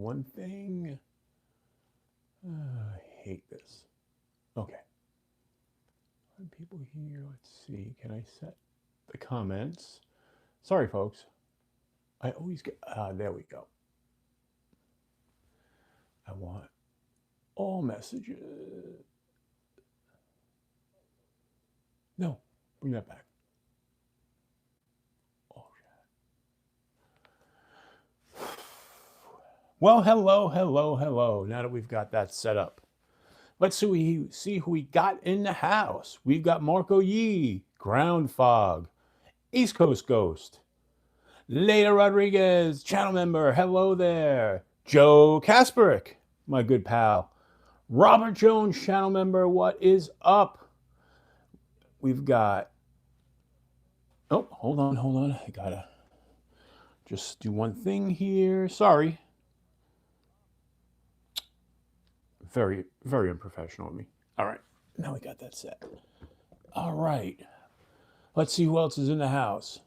One thing. I hate this. Okay. People here. Let's see. Can I set the comments? Sorry, folks. I always get. There we go. I want all messages. No, bring that back. Oh, well, hello. Now that we've got that set up, let's see who we got in the house. We've got Marco Yee, Ground Fog, East Coast Ghost, Leda Rodriguez, channel member. Hello there. Joe Kasperick, my good pal. Robert Jones, channel member. What is up? We've got. Oh, hold on. I gotta just do one thing here. Sorry. Very, very unprofessional of me. All right. Now we got that set. All right. Let's see who else is in the house.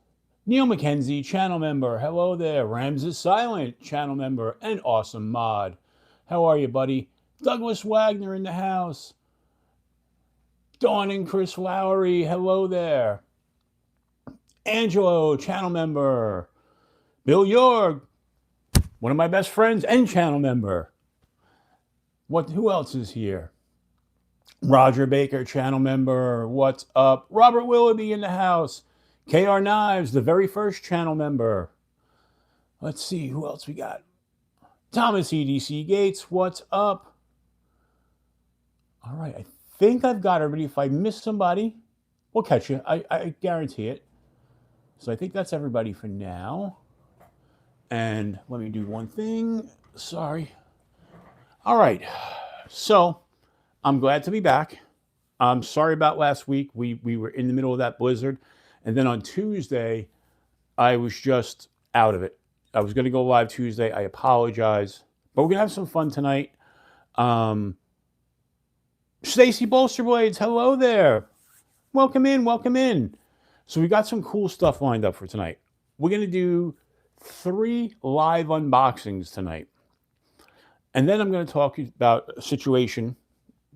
Neil McKenzie, channel member. Hello there. Rams is Silent, channel member and awesome mod. How are you, buddy? Douglas Wagner in the house. Dawn and Chris Lowry. Hello there. Angelo, channel member. Bill Yorg, one of my best friends and channel member. Who else is here? Roger Baker, channel member. What's up? Robert Willoughby in the house. KR Knives, the very first channel member. Let's see who else we got. Thomas EDC Gates, what's up? All right, I think I've got everybody. If I miss somebody, we'll catch you. I guarantee it. So I think that's everybody for now. And let me do one thing. Sorry. All right. So I'm glad to be back. I'm sorry about last week. We were in the middle of that blizzard. And then on Tuesday, I was just out of it. I was going to go live Tuesday. I apologize. But we're going to have some fun tonight. Stacy Bolsterblades, hello there. Welcome in. So we got some cool stuff lined up for tonight. We're going to do 3 live unboxings tonight. And then I'm going to talk about a situation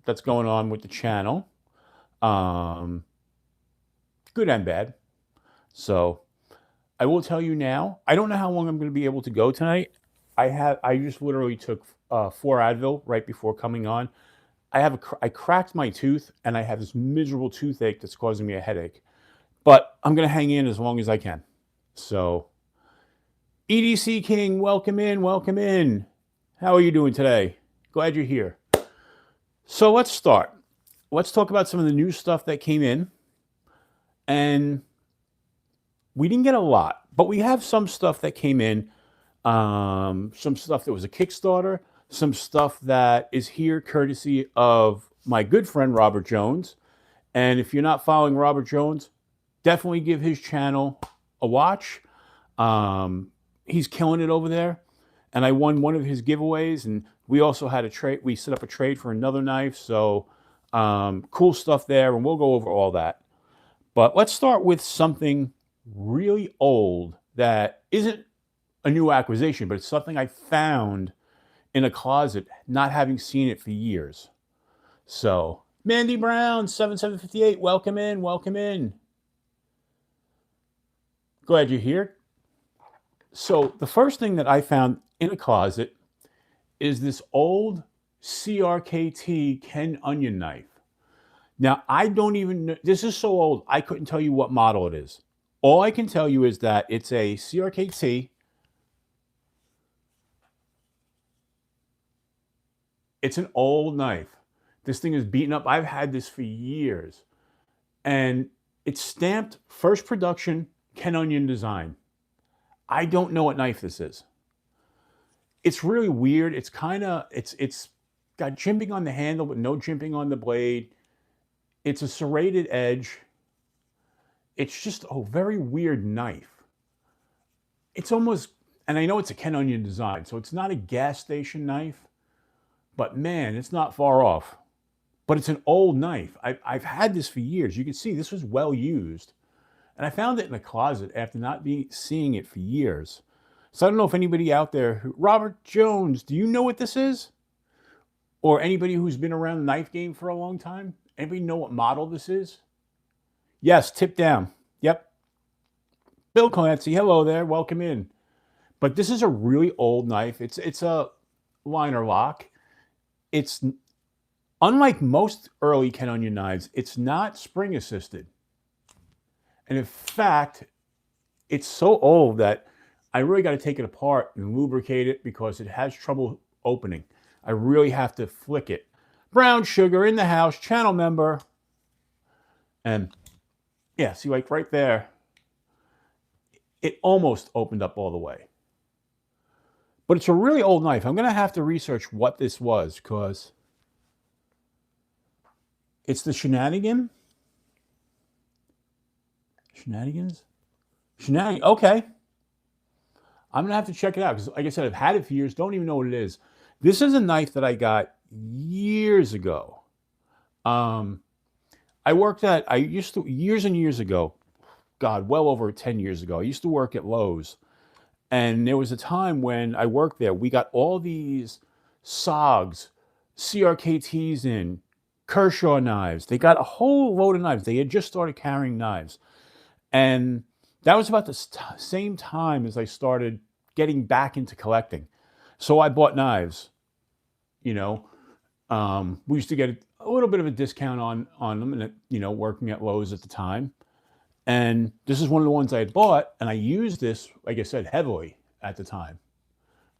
that's going on with the channel. Good and bad. So I will tell you now, I don't know how long I'm going to be able to go tonight. I just literally took 4 Advil right before coming on. I cracked my tooth and I have this miserable toothache that's causing me a headache. But I'm going to hang in as long as I can. So EDC King, welcome in. How are you doing today? Glad you're here. So let's start. Let's talk about some of the new stuff that came in. And we didn't get a lot, but we have some stuff that came in. Some stuff that was a Kickstarter, some stuff that is here courtesy of my good friend Robert Jones. And if you're not following Robert Jones, definitely give his channel a watch. He's killing it over there. And I won one of his giveaways, and we also had a trade. We set up a trade for another knife. So cool stuff there, and we'll go over all that. But let's start with something really old that isn't a new acquisition, but it's something I found in a closet, not having seen it for years. So Mandy Brown, 7758, welcome in. Glad you're here. So the first thing that I found in a closet is this old CRKT Ken Onion knife. Now, I don't even know, this is so old, I couldn't tell you what model it is. All I can tell you is that it's a CRKT. It's an old knife. This thing is beaten up. I've had this for years. And it's stamped first production Ken Onion design. I don't know what knife this is. It's really weird. It's got jimping on the handle, but no jimping on the blade. It's a serrated edge. It's just a very weird knife. It's almost, and I know it's a Ken Onion design, so it's not a gas station knife, but man, it's not far off. But it's an old knife. I've had this for years. You can see this was well used. And I found it in a closet after not seeing it for years. So I don't know if anybody out there, Robert Jones, do you know what this is? Or anybody who's been around the knife game for a long time? Anybody know what model this is? Yes, tip down. Yep. Bill Clancy, hello there, welcome in. But this is a really old knife. It's a liner lock. It's unlike most early Ken Onion knives, it's not spring assisted. And in fact, it's so old that I really got to take it apart and lubricate it because it has trouble opening. I really have to flick it. Brown Sugar in the house, channel member. And yeah, see, like right there, it almost opened up all the way. But it's a really old knife. I'm going to have to research what this was because it's the Shenanigans. Okay. I'm going to have to check it out because, like I said, I've had it for years. Don't even know what it is. This is a knife that I got years ago. Years and years ago, God, well over 10 years ago, I used to work at Lowe's. And there was a time when I worked there, we got all these SOGs, CRKTs in, Kershaw knives. They got a whole load of knives. They had just started carrying knives. And that was about the same time as I started getting back into collecting. So I bought knives, you know. We used to get a little bit of a discount on them, and working at Lowe's at the time. And this is one of the ones I had bought, and I used this, like I said, heavily at the time.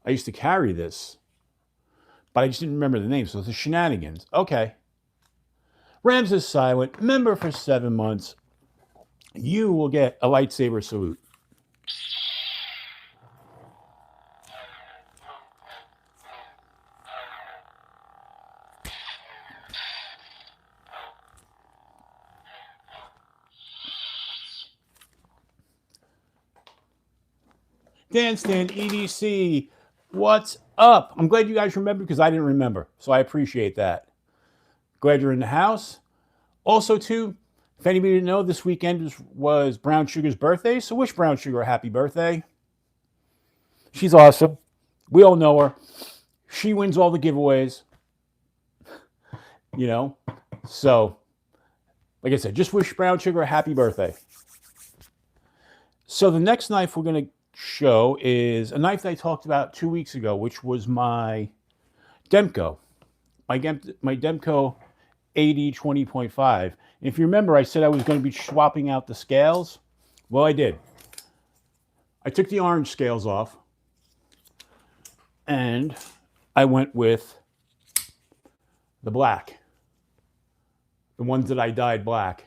I used to carry this, but I just didn't remember the name. So it's the Shenanigans. Okay. Rams is silent. Member for 7 months. You will get a lightsaber salute. Dan Stan EDC, what's up? I'm glad you guys remember because I didn't remember. So I appreciate that. Glad you're in the house. Also, too, if anybody didn't know, this weekend was Brown Sugar's birthday. So wish Brown Sugar a happy birthday. She's awesome. We all know her. She wins all the giveaways. So, like I said, just wish Brown Sugar a happy birthday. So the next knife we're going to show is a knife that I talked about 2 weeks ago, which was my Demko. My Demko 80 20.5. If you remember, I said I was going to be swapping out the scales. Well, I did. I took the orange scales off and I went with the black. The ones that I dyed black.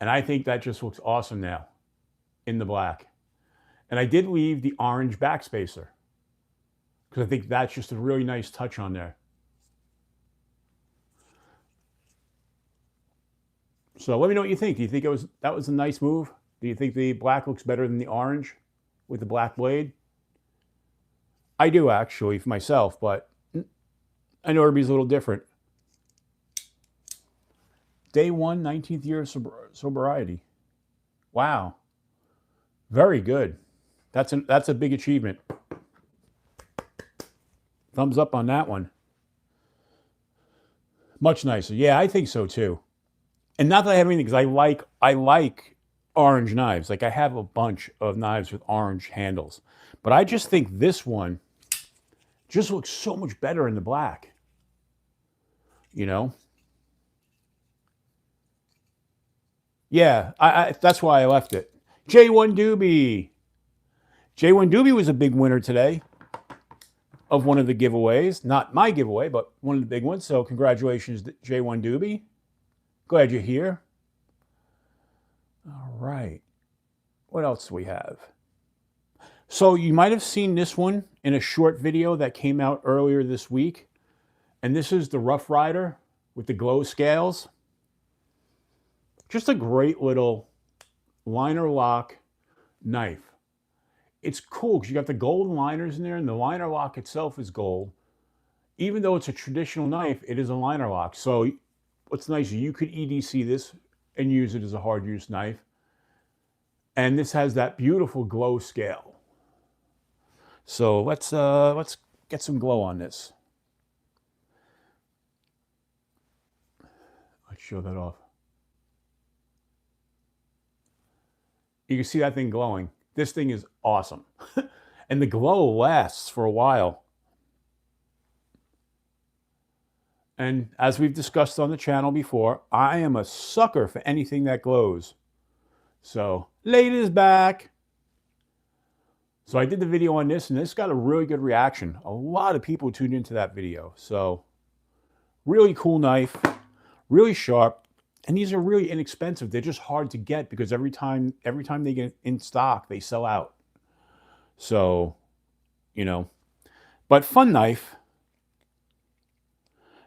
And I think that just looks awesome now in the black. And I did leave the orange backspacer because I think that's just a really nice touch on there. So let me know what you think. Do you think that was a nice move? Do you think the black looks better than the orange with the black blade? I do actually for myself, but I know everybody's a little different. Day 1, 19th year of sobriety. Wow. Very good. That's a big achievement. Thumbs up on that one. Much nicer. Yeah, I think so too. And not that I have anything, because I like orange knives. Like I have a bunch of knives with orange handles. But I just think this one just looks so much better in the black. Yeah, that's why I left it. J1 Doobie. J1 Doobie was a big winner today of one of the giveaways. Not my giveaway, but one of the big ones. So congratulations, J1 Doobie. Glad you're here. All right. What else do we have? So you might have seen this one in a short video that came out earlier this week. And this is the Rough Rider with the glow scales. Just a great little liner lock knife. It's cool because you got the gold liners in there, and the liner lock itself is gold. Even though it's a traditional knife, it is a liner lock. So what's nice, you could EDC this and use it as a hard use knife. And this has that beautiful glow scale. So let's get some glow on this. Let's show that off. You can see that thing glowing. This thing is awesome. And the glow lasts for a while. And as we've discussed on the channel before, I am a sucker for anything that glows. So, ladies back. So I did the video on this, and this got a really good reaction. A lot of people tuned into that video. So, really cool knife, really sharp, and these are really inexpensive. They're just hard to get because every time they get in stock, they sell out. So, you know, but fun knife.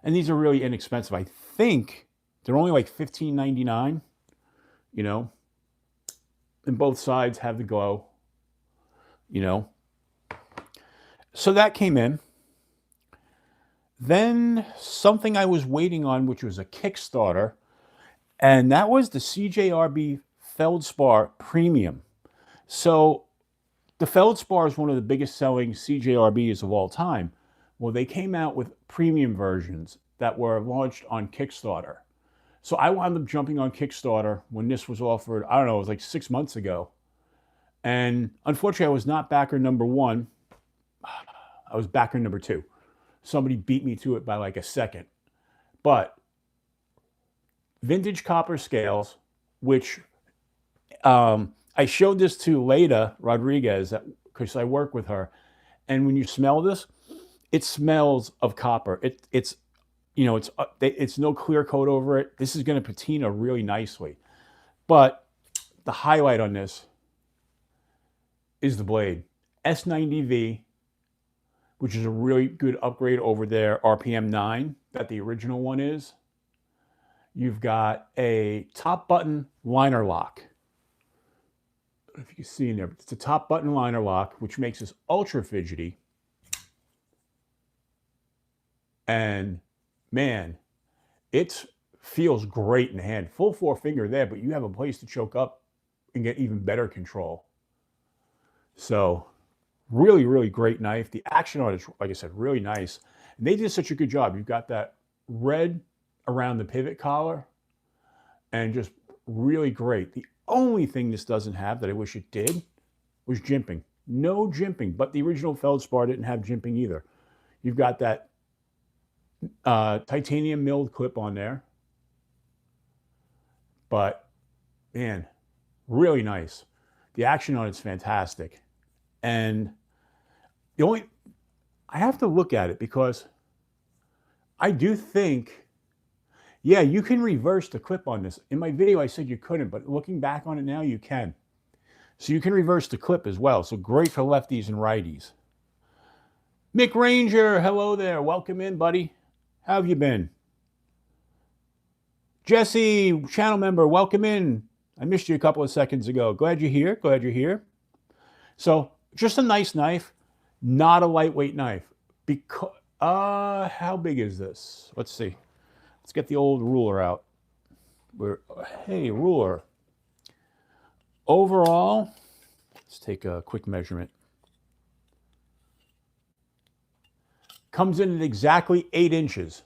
And these are really inexpensive. I think they're only like $15.99, you know, and both sides have the glow, you know. So that came in. Then something I was waiting on, which was a Kickstarter, and that was the CJRB Feldspar Premium. So the Feldspar is one of the biggest selling CJRBs of all time. Well, they came out with premium versions that were launched on Kickstarter. So I wound up jumping on Kickstarter when this was offered, I don't know, it was like 6 months ago. And unfortunately, I was not backer number 1. I was backer number 2. Somebody beat me to it by like a second. But vintage copper scales, which I showed this to Leda Rodriguez because I work with her. And when you smell this, it smells of copper. It's you know, it's no clear coat over it. This is going to patina really nicely. But the highlight on this is the blade. S90V, which is a really good upgrade over their RPM 9 that the original one is. You've got a top button liner lock. I don't know if you can see in there, but it's a top button liner lock, which makes this ultra fidgety. And man, it feels great in the hand. Full 4-finger there, but you have a place to choke up and get even better control. So really, really great knife. The action on it is, like I said, really nice. And they did such a good job. You've got that red around the pivot collar and just really great. The only thing this doesn't have that I wish it did was jimping. No jimping, but the original Feldspar didn't have jimping either. You've got that titanium milled clip on there. But man, really nice. The action on it's fantastic. And I have to look at it because I do think, yeah, you can reverse the clip on this. In my video, I said you couldn't, but looking back on it now, you can. So you can reverse the clip as well. So great for lefties and righties. Mick Ranger, hello there. Welcome in, buddy. How have you been? Jesse, channel member, welcome in. I missed you a couple of seconds ago. Glad you're here. Glad you're here. So just a nice knife, not a lightweight knife. Because how big is this? Let's see. Let's get the old ruler out. Hey, ruler. Overall, let's take a quick measurement. Comes in at exactly 8 inches.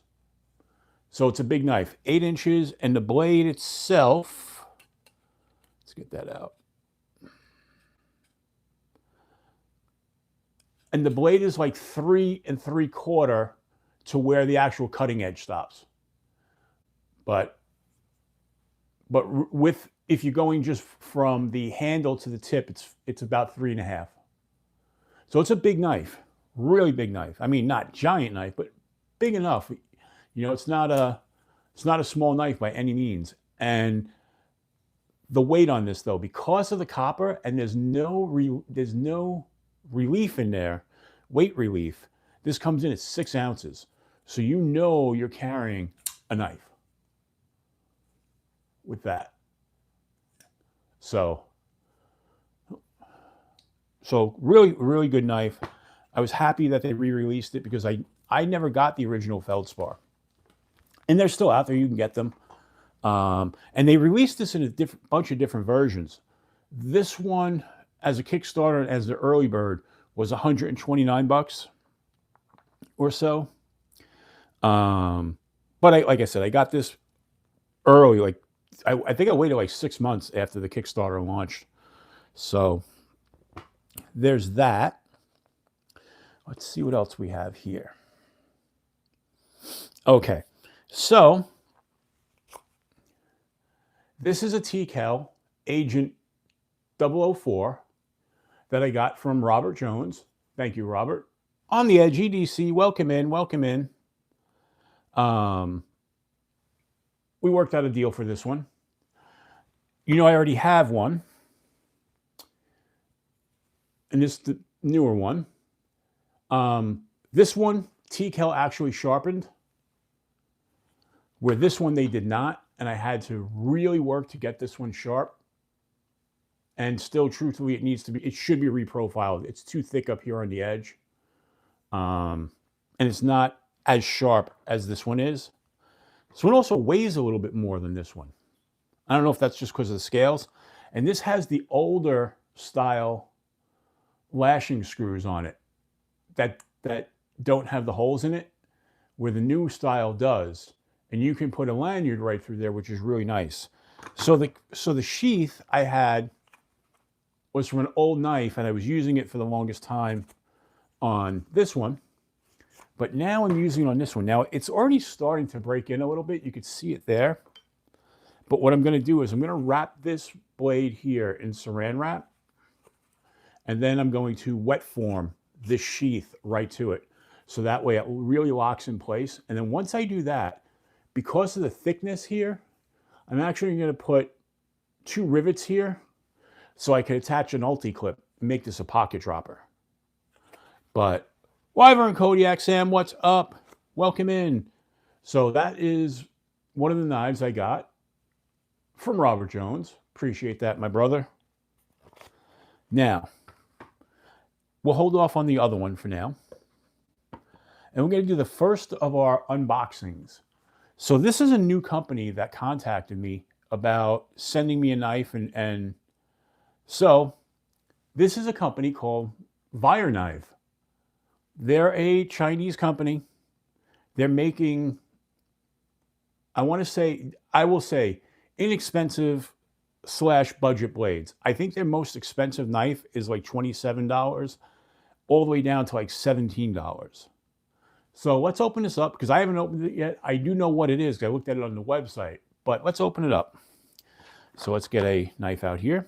So it's a big knife, 8 inches, and the blade itself, let's get that out. And the blade is like 3 3/4 to where the actual cutting edge stops. But if you're going just from the handle to the tip, it's about 3.5. So it's a big knife, really big knife. I mean, not giant knife, but big enough. You know, it's not a small knife by any means. And the weight on this, though, because of the copper, and there's no relief in there, weight relief, this comes in at 6 ounces. So you know you're carrying a knife with that. So really, really good knife. I was happy that they re-released it because I never got the original Feldspar. And they're still out there. You can get them. And they released this in a bunch of different versions. This one, as a Kickstarter and as the early bird, was 129 bucks or so. But like I said, I got this early. Like I think I waited like 6 months after the Kickstarter launched. So there's that. Let's see what else we have here. Okay, so this is a TCal Agent 004 that I got from Robert Jones. Thank you, Robert. On the Edge EDC, welcome in, welcome in. We worked out a deal for this one. You know, I already have one. And this is the newer one. This one, TCal actually sharpened, where this one they did not. And I had to really work to get this one sharp. And still, truthfully, it should be reprofiled. It's too thick up here on the edge. And it's not as sharp as this one is. This one also weighs a little bit more than this one. I don't know if that's just because of the scales. And this has the older style lashing screws on it that don't have the holes in it, where the new style does. And you can put a lanyard right through there, which is really nice. So the sheath I had was from an old knife, and I was using it for the longest time on this one. But now I'm using it on this one. Now it's already starting to break in a little bit. You could see it there. But what I'm going to do is I'm going to wrap this blade here in saran wrap. And then I'm going to wet form this sheath right to it. So that way it really locks in place. And then once I do that, because of the thickness here, I'm actually going to put 2 rivets here so I can attach an ulti-clip and make this a pocket dropper. But Wyvern Kodiak Sam, what's up? Welcome in. So that is one of the knives I got from Robert Jones. Appreciate that, my brother. Now, we'll hold off on the other one for now. And we're going to do the first of our unboxings. So this is a new company that contacted me about sending me a knife. And so this is a company called Vire Knife. They're a Chinese company. They're making, I will say, inexpensive / budget blades. I think their most expensive knife is like $27, all the way down to like $17. So let's open this up, because I haven't opened it yet. I do know what it is, because I looked at it on the website, but let's open it up. So let's get a knife out here.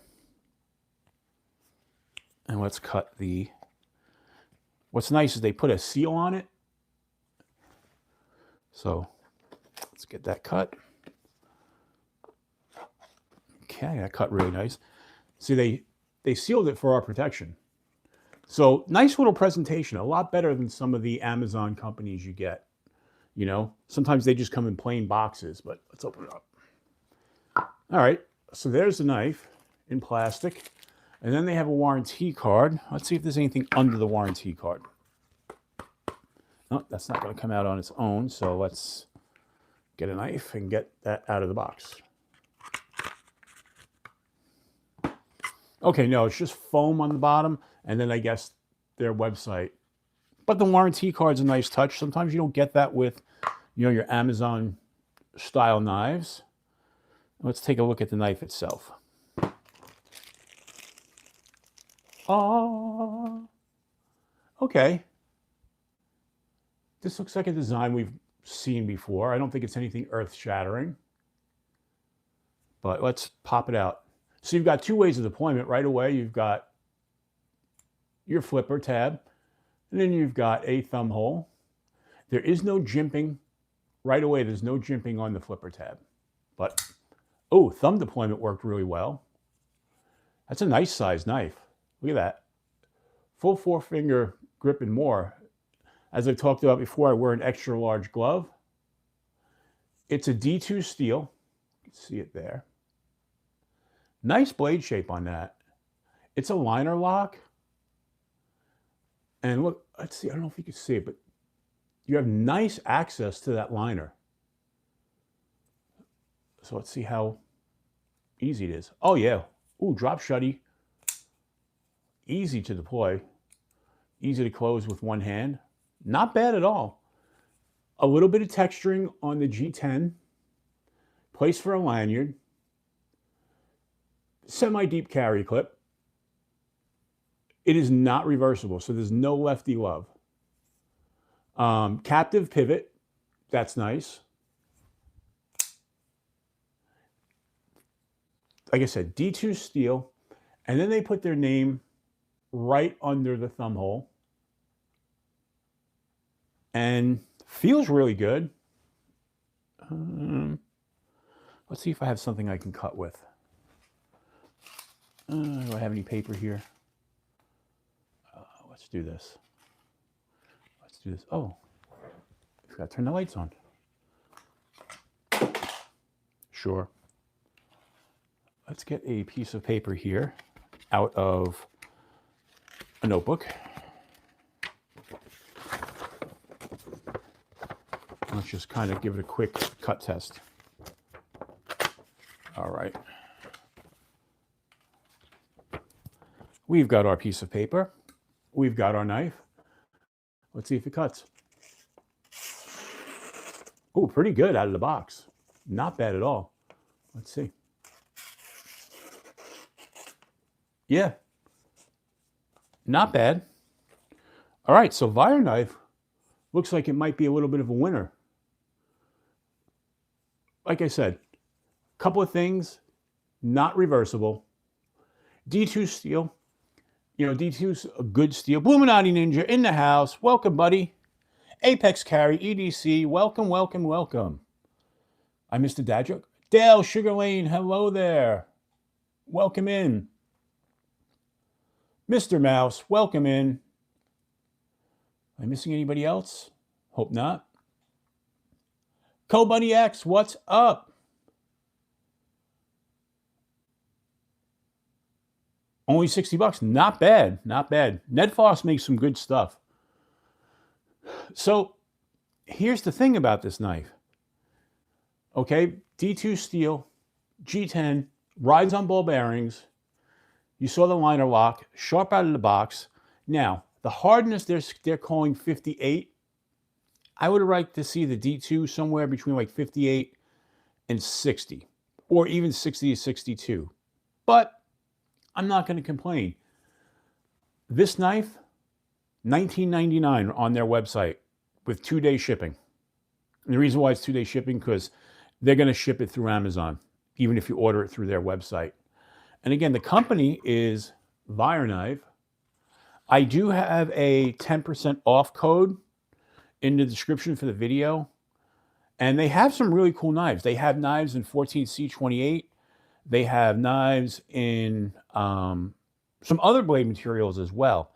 And let's cut the, what's nice is they put a seal on it. So let's get that cut. Okay, that cut really nice. See, they sealed it for our protection. So nice little presentation, a lot better than some of the Amazon companies you get. You know, sometimes they just come in plain boxes, but let's open it up. All right, so there's the knife in plastic. And then they have a warranty card. Let's see if there's anything under the warranty card. No, that's not going to come out on its own. So let's get a knife and get that out of the box. Okay, no, it's just foam on the bottom, and then I guess their website. But the warranty card's a nice touch. Sometimes you don't get that with, you know, your Amazon style knives. Let's take a look at the knife itself. Oh, okay. This looks like a design we've seen before. I don't think it's anything earth-shattering, but let's pop it out. So you've got 2 ways of deployment right away. You've got your flipper tab, and then you've got a thumb hole. There is no jimping right away. There's no jimping on the flipper tab, but oh, thumb deployment worked really well. That's a nice size knife. Look at that. Full 4-finger grip and more. As I've talked about before, I wear an extra large glove. It's a D2 steel. You can see it there. Nice blade shape on that. It's a liner lock. And look, let's see, I don't know if you can see it, but you have nice access to that liner. So let's see how easy it is. Oh yeah. Ooh, drop shutty. Easy to deploy. Easy to close with one hand. Not bad at all. A little bit of texturing on the G10. Place for a lanyard. Semi-deep carry clip. It is not reversible, so there's no lefty love. Captive pivot. That's nice. Like I said, D2 steel. And then they put their name right under the thumb hole. And feels really good. Let's see if I have something I can cut with. Do I have any paper here? Let's do this. Let's do this. Oh, I've got to turn the lights on. Sure. Let's get a piece of paper here out of a notebook. Let's just kind of give it a quick cut test. All right. We've got our piece of paper. We've got our knife. Let's see if it cuts. Oh, pretty good out of the box. Not bad at all. Let's see. Yeah. Not bad. All right, so Vire knife looks like it might be a little bit of a winner. Like I said, a couple of things, not reversible. D2 steel. You know, D2's a good steel. Bluminati Ninja in the house. Welcome, buddy. Apex Carry, EDC. Welcome, welcome, welcome. I missed a dad joke. Dale Sugar Lane, hello there. Welcome in. Mr. Mouse, welcome in. Am I missing anybody else? Hope not. Co-Bunny X, what's up? Only 60 bucks. Not bad. Not bad. Ned Foss makes some good stuff. So here's the thing about this knife. Okay, D2 steel, G10, rides on ball bearings. You saw the liner lock, sharp out of the box. Now, the hardness they're calling 58. I would like to see the D2 somewhere between like 58 and 60, or even 60 to 62. But I'm not going to complain. This knife, $19.99 on their website with 2-day shipping. And the reason why it's 2-day shipping, because they're going to ship it through Amazon, even if you order it through their website. And again, the company is Vire Knife. I do have a 10% off code in the description for the video. And they have some really cool knives. They have knives in 14C28. They have knives in some other blade materials as well.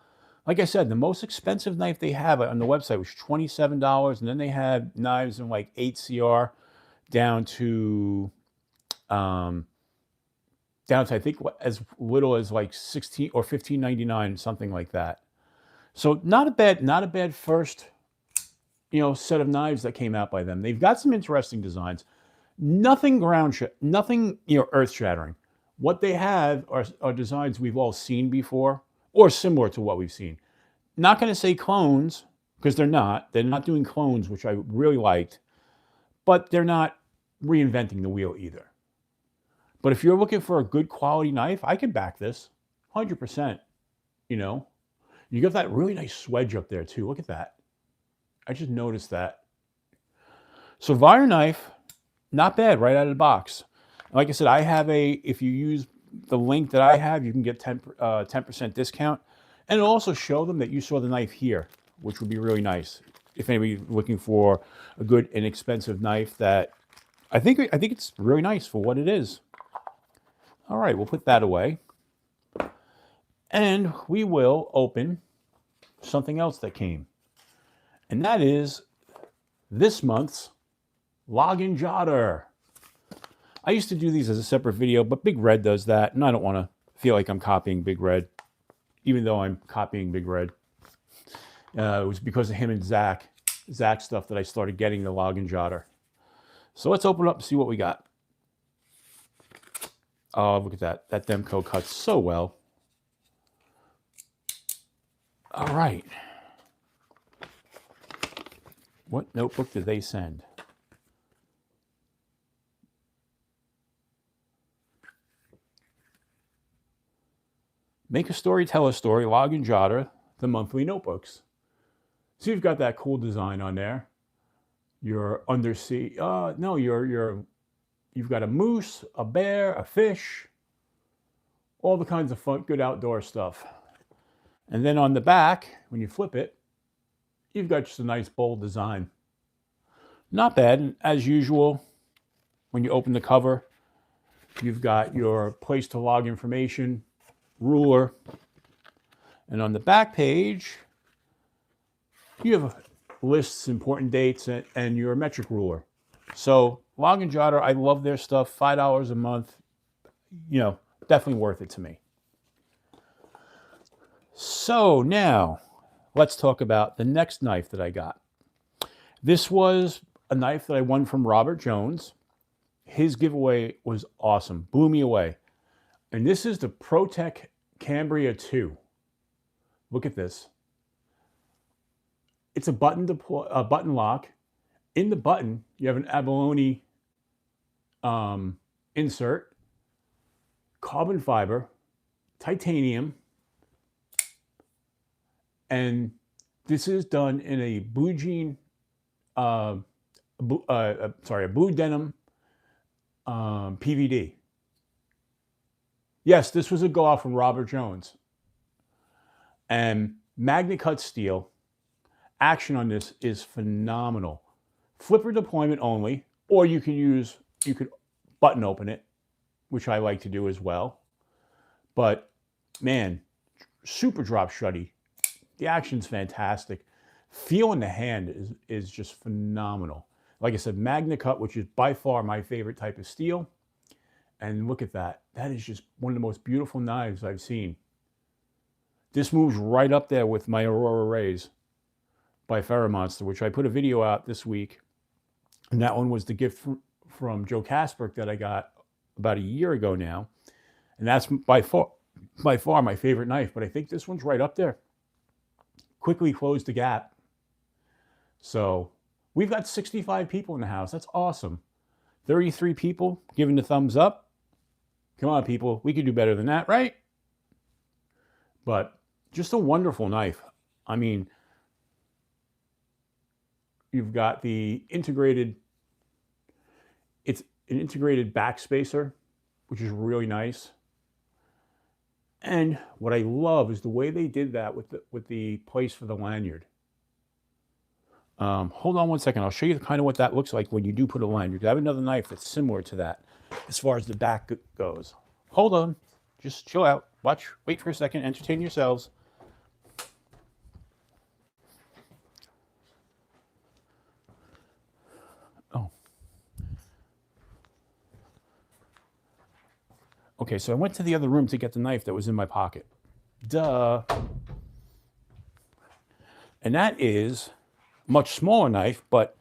Like I said, the most expensive knife they have on the website was $27. And then they have knives in like 8CR down to I think as little as like 16 or 15.99, something like that. So not a bad first, set of knives that came out by them. They've got some interesting designs. Nothing nothing earth shattering. What they have are designs we've all seen before or similar to what we've seen. Not going to say clones, because they're not. They're not doing clones, which I really liked, but they're not reinventing the wheel either. But if you're looking for a good quality knife, I can back this 100%. You got that really nice swedge up there too. Look at that. I just noticed that. So Vire knife, not bad right out of the box. Like I said, if you use the link that I have, you can get 10% discount. And it'll also show them that you saw the knife here, which would be really nice. If anybody's looking for a good, inexpensive knife that I think it's really nice for what it is. All right, we'll put that away. And we will open something else that came. And that is this month's Login Jotter. I used to do these as a separate video, but Big Red does that, and I don't want to feel like I'm copying Big Red, even though I'm copying Big Red. It was because of him and Zach stuff that I started getting the Login Jotter. So let's open it up and see what we got. Oh, look at that. That Demco cuts so well. All right. What notebook did they send? Make a story, tell a story, log and jotter, the monthly notebooks. So you've got that cool design on there. Your undersea, no, you've got a moose, a bear, a fish, all the kinds of fun, good outdoor stuff. And then on the back, when you flip it, you've got just a nice bold design. Not bad. And as usual, when you open the cover, you've got your place to log information, ruler, and on the back page, you have lists, important dates, and your metric ruler. So Log and Jotter, I love their stuff. $5 a month, definitely worth it to me. So now, let's talk about the next knife that I got. This was a knife that I won from Robert Jones. His giveaway was awesome, blew me away. And this is the Protek Cambria 2. Look at this. It's a button lock. In the button, you have an abalone insert, carbon fiber, titanium, and this is done in a blue jean, a blue denim PVD. Yes, this was a go off from Robert Jones. And Magna Cut steel. Action on this is phenomenal. Flipper deployment only, or you could button open it, which I like to do as well. But man, super drop shuddy. The action's fantastic. Feel in the hand is just phenomenal. Like I said, Magna Cut, which is by far my favorite type of steel. And look at that. That is just one of the most beautiful knives I've seen. This moves right up there with my Aurora Rays by Ferromonster, which I put a video out this week. And that one was the gift from Joe Kasperk that I got about a year ago now. And that's by far my favorite knife. But I think this one's right up there. Quickly closed the gap. So we've got 65 people in the house. That's awesome. 33 people giving the thumbs up. Come on, people. We could do better than that, right? But just a wonderful knife. I mean, you've got the integrated, it's an integrated back spacer, which is really nice. And what I love is the way they did that with the place for the lanyard. Hold on one second. I'll show you kind of what that looks like when you do put a lanyard. I have another knife that's similar to that as far as the back goes. Hold on. Just chill out. Watch. Wait for a second. Entertain yourselves. Oh. Okay, so I went to the other room to get the knife that was in my pocket. Duh. And that is a much smaller knife, but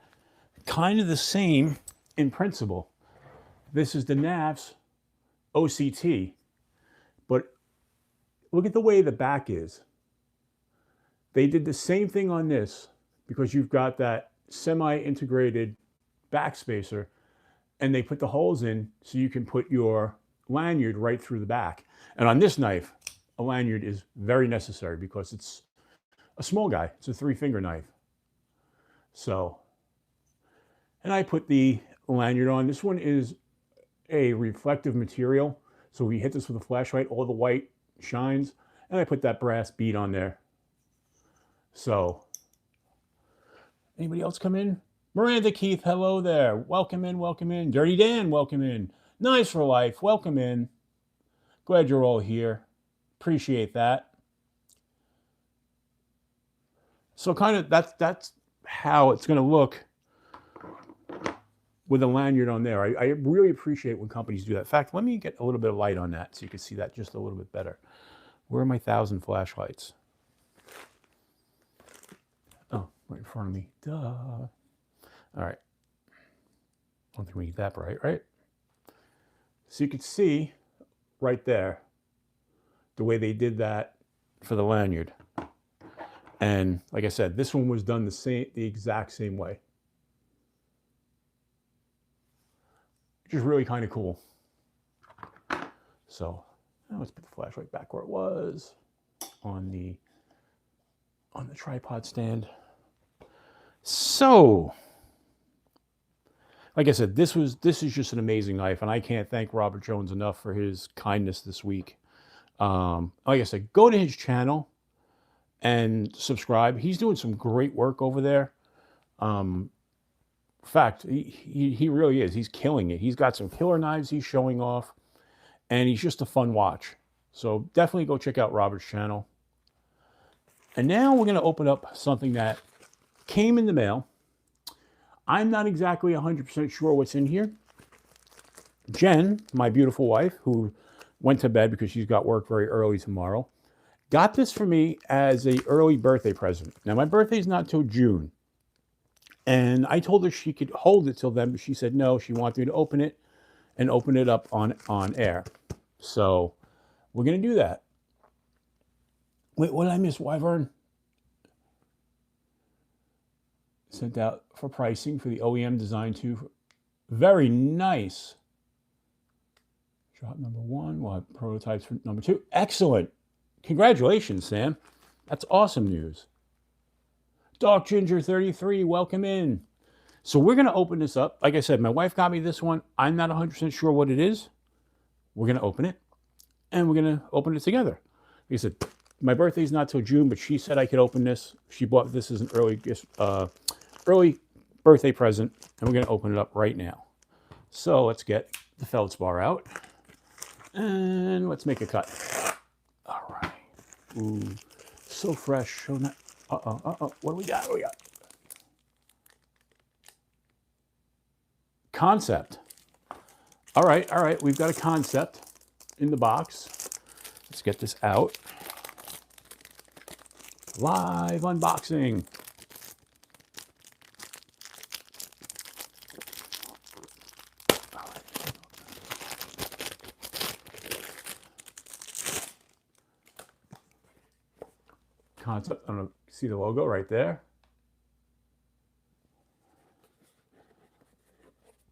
kind of the same in principle. This is the NAV's OCT, but look at the way the back is. They did the same thing on this because you've got that semi-integrated back spacer, and they put the holes in so you can put your lanyard right through the back. And on this knife, a lanyard is very necessary because it's a small guy. It's a 3-finger knife. So, and I put the lanyard on. This one is a reflective material. So we hit this with a flashlight, all the white shines, and I put that brass bead on there. So, anybody else come in? Miranda Keith, hello there. Welcome in, welcome in. Dirty Dan, welcome in. Nice for Life, welcome in. Glad you're all here. Appreciate that. So kind of that's how it's going to look with a lanyard on there. I really appreciate when companies do that. In fact, let me get a little bit of light on that so you can see that just a little bit better. Where are my 1,000 flashlights? Oh, right in front of me. Duh. All right. I don't think we need that bright, right? So you can see right there the way they did that for the lanyard. And like I said, this one was done the exact same way, which is really kind of cool. So now let's put the flashlight back where it was on the tripod stand. So, like I said, this is just an amazing knife, and I can't thank Robert Jones enough for his kindness this week. Like I said, go to his channel and subscribe. He's doing some great work over there. In fact, he really is. He's killing it. He's got some killer knives he's showing off, and he's just a fun watch. So definitely go check out Robert's channel. And now we're going to open up something that came in the mail. I'm not exactly 100% sure what's in here. Jen, my beautiful wife, who went to bed because she's got work very early tomorrow, got this for me as an early birthday present. Now, my birthday's not till June. And I told her she could hold it till then, but she said no, she wanted me to open it and open it up on air. So we're going to do that. Wait, what did I miss, Wyvern? Sent out for pricing for the OEM Design 2. Very nice. Drop number 1. We'll have prototypes for number 2. Excellent. Congratulations, Sam. That's awesome news. Dark Ginger 33, welcome in. So we're going to open this up. Like I said, my wife got me this one. I'm not 100% sure what it is. We're going to open it, and we're going to open it together. Like I said, my birthday's not till June, but she said I could open this. She bought this as an early birthday present, and we're going to open it up right now. So let's get the feldspar out, and let's make a cut. All right. Ooh, so fresh. So nice. What do we got? What do we got? Concept. All right. We've got a concept in the box. Let's get this out. Live unboxing. Concept. I'm going to see the logo right there.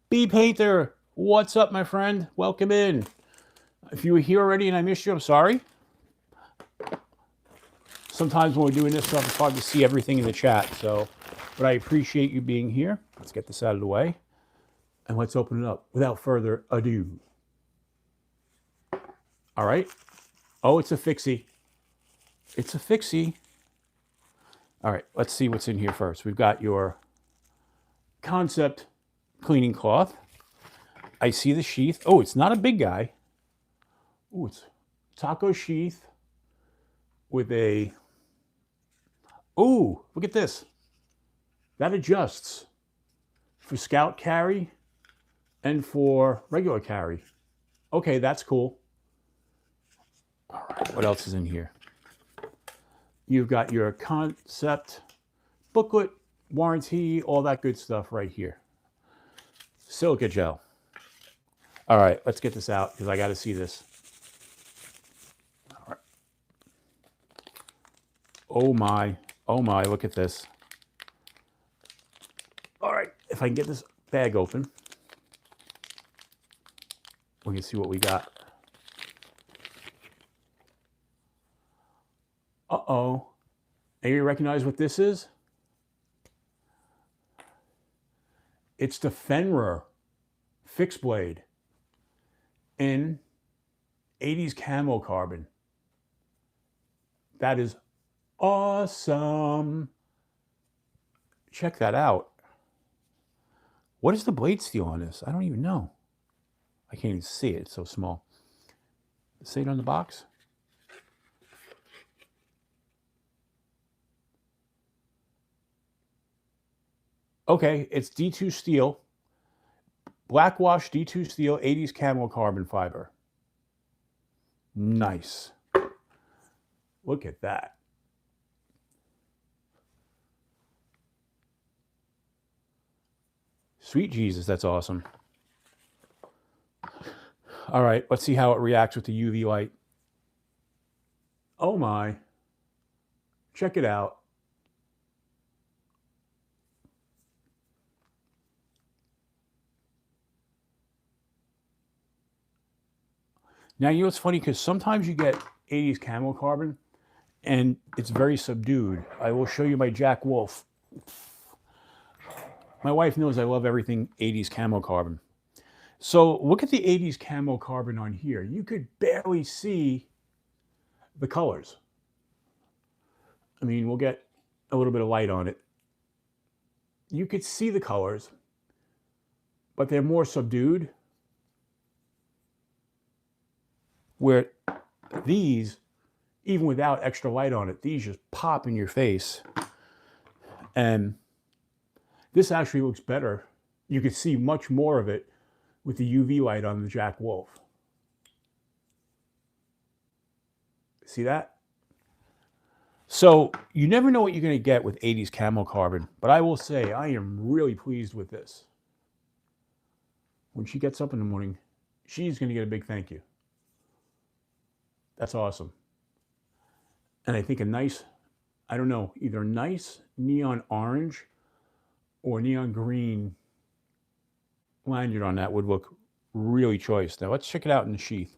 B Painter, what's up, my friend? Welcome in. If you were here already and I missed you, I'm sorry. Sometimes when we're doing this stuff, it's hard to see everything in the chat. So, but I appreciate you being here. Let's get this out of the way, and let's open it up without further ado. All right. Oh, it's a fixie. It's a fixie. All right, let's see what's in here first. We've got your concept cleaning cloth. I see the sheath. Oh, it's not a big guy. Oh, it's taco sheath with a... Oh, look at this. That adjusts for scout carry and for regular carry. Okay, that's cool. All right, what else is in here? You've got your concept booklet, warranty, all that good stuff right here. Silica gel. All right, let's get this out because I got to see this. All right. Oh my, look at this. All right, if I can get this bag open, we can see what we got. Uh-oh. Anybody recognize what this is? It's the Fenrir fixed blade in 80s camo carbon. That is awesome. Check that out. What is the blade steel on this? I don't even know. I can't even see it. It's so small. Say it on the box. Okay, it's D2 steel, black wash D2 steel, 80s camo carbon fiber. Nice. Look at that. Sweet Jesus, that's awesome. All right, let's see how it reacts with the UV light. Oh my. Check it out. Now, you know what's funny? Because sometimes you get 80s camo carbon, and it's very subdued. I will show you my Jack Wolf. My wife knows I love everything 80s camo carbon. So look at the 80s camo carbon on here. You could barely see the colors. I mean, we'll get a little bit of light on it. You could see the colors, but they're more subdued. Where these, even without extra light on it, these just pop in your face. And this actually looks better. You could see much more of it with the UV light on the Jack Wolf. See that? So you never know what you're going to get with 80s camo carbon, but I will say I am really pleased with this. When she gets up in the morning, she's going to get a big thank you. That's awesome. And I think a nice, I don't know, either nice neon orange or neon green lanyard on that would look really choice. Now let's check it out in the sheath.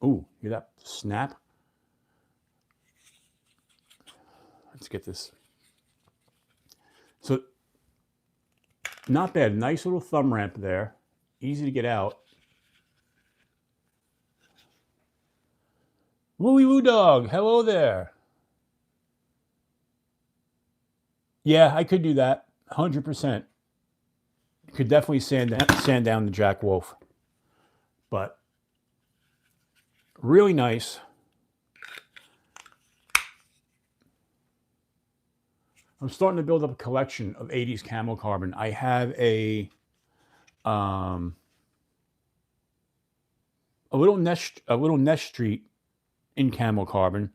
Ooh, hear that snap? Let's get this. So, not bad. Nice little thumb ramp there. Easy to get out. Wooey woo dog, hello there. Yeah, I could do that. 100%. Could definitely sand down the Jack Wolf. But really nice. I'm starting to build up a collection of 80s camo carbon. I have a little Nest Street in camo carbon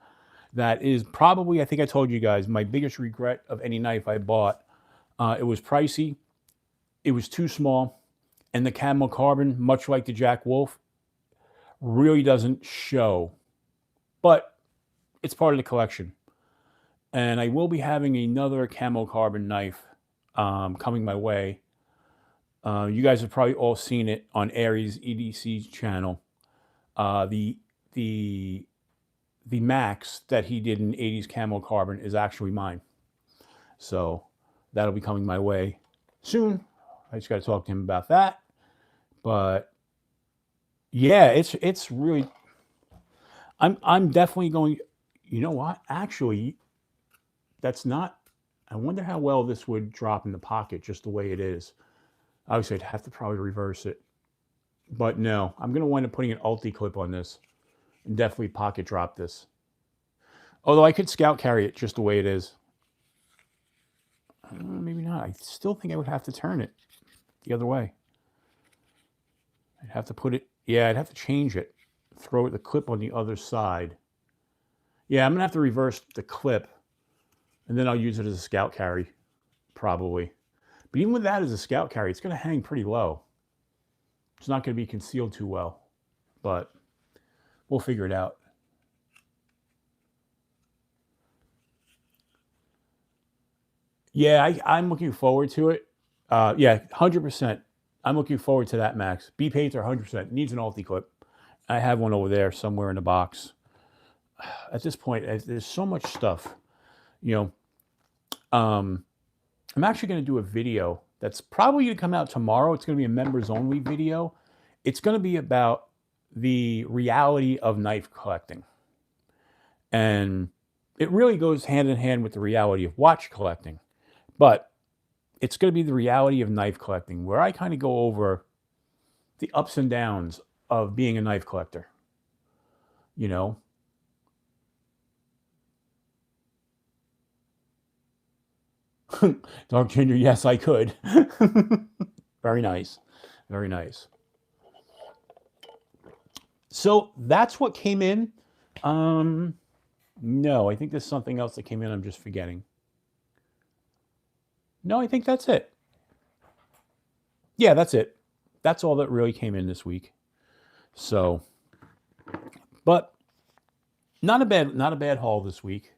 that is probably, I think I told you guys, my biggest regret of any knife I bought. It was pricey, it was too small, and the camo carbon, much like the Jack Wolf, really doesn't show. But it's part of the collection. And I will be having another camo carbon knife coming my way. You guys have probably all seen it on Aries EDC's channel. The Max that he did in 80s camo carbon is actually mine. So that'll be coming my way soon. I just got to talk to him about that. But yeah, it's really, I'm definitely going, you know what? Actually, that's not, I wonder how well this would drop in the pocket just the way it is. Obviously, I'd have to probably reverse it. But no, I'm going to wind up putting an ulti clip on this and definitely pocket drop this. Although I could scout carry it just the way it is. Maybe not. I still think I would have to turn it the other way. I'd have to put it, yeah, I'd have to change it. Throw the clip on the other side. Yeah, I'm going to have to reverse the clip. And then I'll use it as a scout carry, probably. But even with that as a scout carry, it's going to hang pretty low. It's not going to be concealed too well. But we'll figure it out. Yeah, I'm looking forward to it. Yeah, 100%. I'm looking forward to that, Max. B-Painter 100%. Needs an ulti clip. I have one over there somewhere in the box. At this point, there's so much stuff. You know, I'm actually going to do a video that's probably going to come out tomorrow. It's going to be a members only video. It's going to be about the reality of knife collecting. And it really goes hand in hand with the reality of watch collecting. But it's going to be the reality of knife collecting, where I kind of go over the ups and downs of being a knife collector. You know, Dark Ginger, yes, I could. Very nice. Very nice. So that's what came in. No, I think there's something else that came in I'm just forgetting. No, I think that's it. Yeah, that's it. That's all that really came in this week. So, but not a bad haul this week.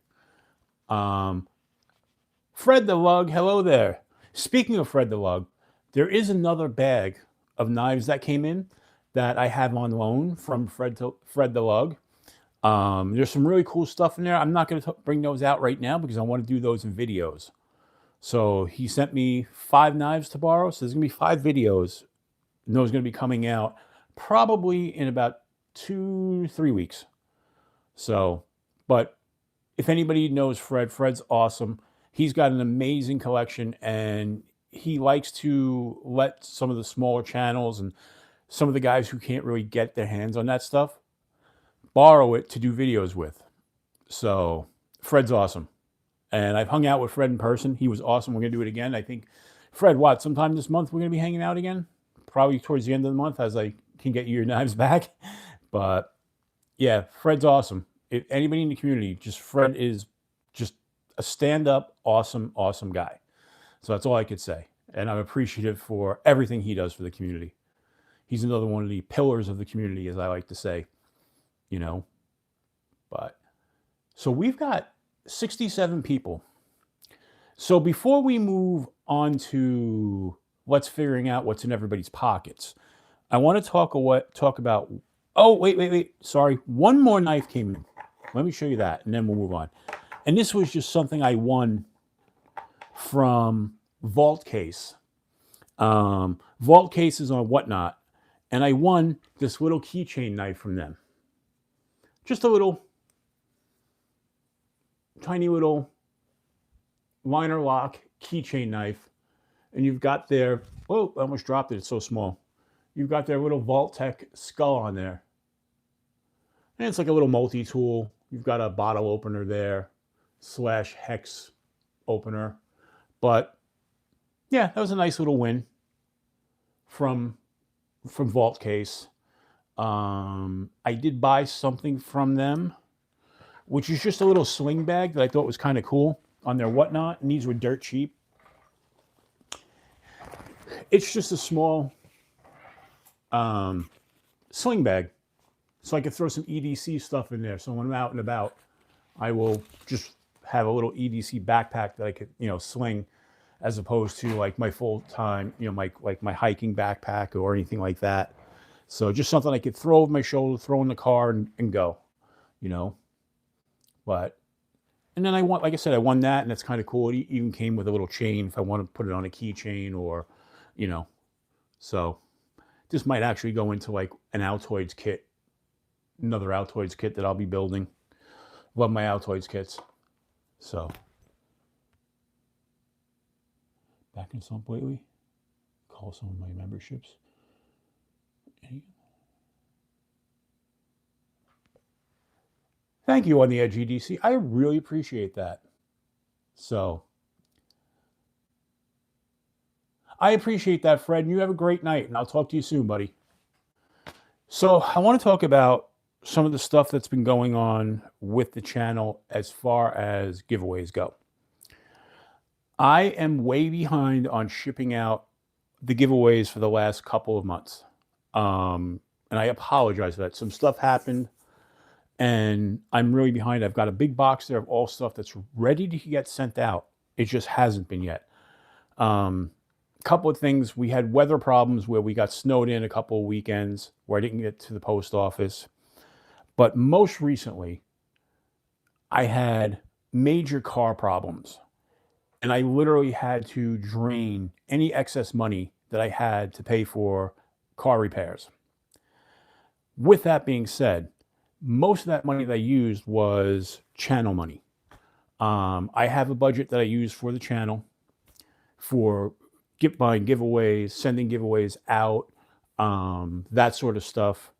Fred the Lug, hello there. Speaking of Fred the Lug, there is another bag of knives that came in that I have on loan from Fred the Lug. There's some really cool stuff in there. I'm not going to bring those out right now because I want to do those in videos. So he sent me 5 knives to borrow. So there's going to be 5 videos. And those are going to be coming out probably in about 2-3 weeks. So, but if anybody knows Fred, Fred's awesome. He's got an amazing collection, and he likes to let some of the smaller channels and some of the guys who can't really get their hands on that stuff borrow it to do videos with. So Fred's awesome. And I've hung out with Fred in person. He was awesome. We're going to do it again. I think, Fred, sometime this month we're going to be hanging out again? Probably towards the end of the month as I can get you your knives back. But yeah, Fred's awesome. If anybody in the community, Fred is just a stand-up, awesome guy. So that's all I could say. And I'm appreciative for everything he does for the community. He's another one of the pillars of the community, as I like to say, you know. But so we've got 67 people. So before we move on to let's figuring out what's in everybody's pockets, I want to talk about. Oh, wait. Sorry. One more knife came in. Let me show you that, and then we'll move on. And this was just something I won from Vault Case. Vault Case is on Whatnot, and I won this little keychain knife from them. Just a little, tiny little liner lock keychain knife. And you've got their, oh, I almost dropped it. It's so small. You've got their little Vault-Tec skull on there. And it's like a little multi-tool. You've got a bottle opener there, / hex opener. But yeah, that was a nice little win from Vault Case. I did buy something from them, which is just a little sling bag that I thought was kind of cool on their Whatnot. And these were dirt cheap. It's just a small sling bag. So I could throw some EDC stuff in there. So when I'm out and about, I will just have a little EDC backpack that I could, sling, as opposed to like my full-time, my hiking backpack or anything like that. So just something I could throw over my shoulder, throw in the car and go, But, and then I won that, and that's kind of cool. It even came with a little chain if I want to put it on a keychain or, So this might actually go into like an Altoids kit. Another Altoids kit that I'll be building. Love my Altoids kits. So, back in slump lately. Call some of my memberships. Thank you on the Edge EDC. I really appreciate that. So, I appreciate that, Fred. You have a great night, and I'll talk to you soon, buddy. So, I want to talk about some of the stuff that's been going on with the channel as far as giveaways go. I am way behind on shipping out the giveaways for the last couple of months. And I apologize for that. Some stuff happened, and I'm really behind. I've got a big box there of all stuff that's ready to get sent out. It just hasn't been yet. Couple of things. We had weather problems where we got snowed in a couple of weekends where I didn't get to the post office. But most recently, I had major car problems, and I literally had to drain any excess money that I had to pay for car repairs. With that being said, most of that money that I used was channel money. I have a budget that I use for the channel for buying giveaways, sending giveaways out, that sort of stuff.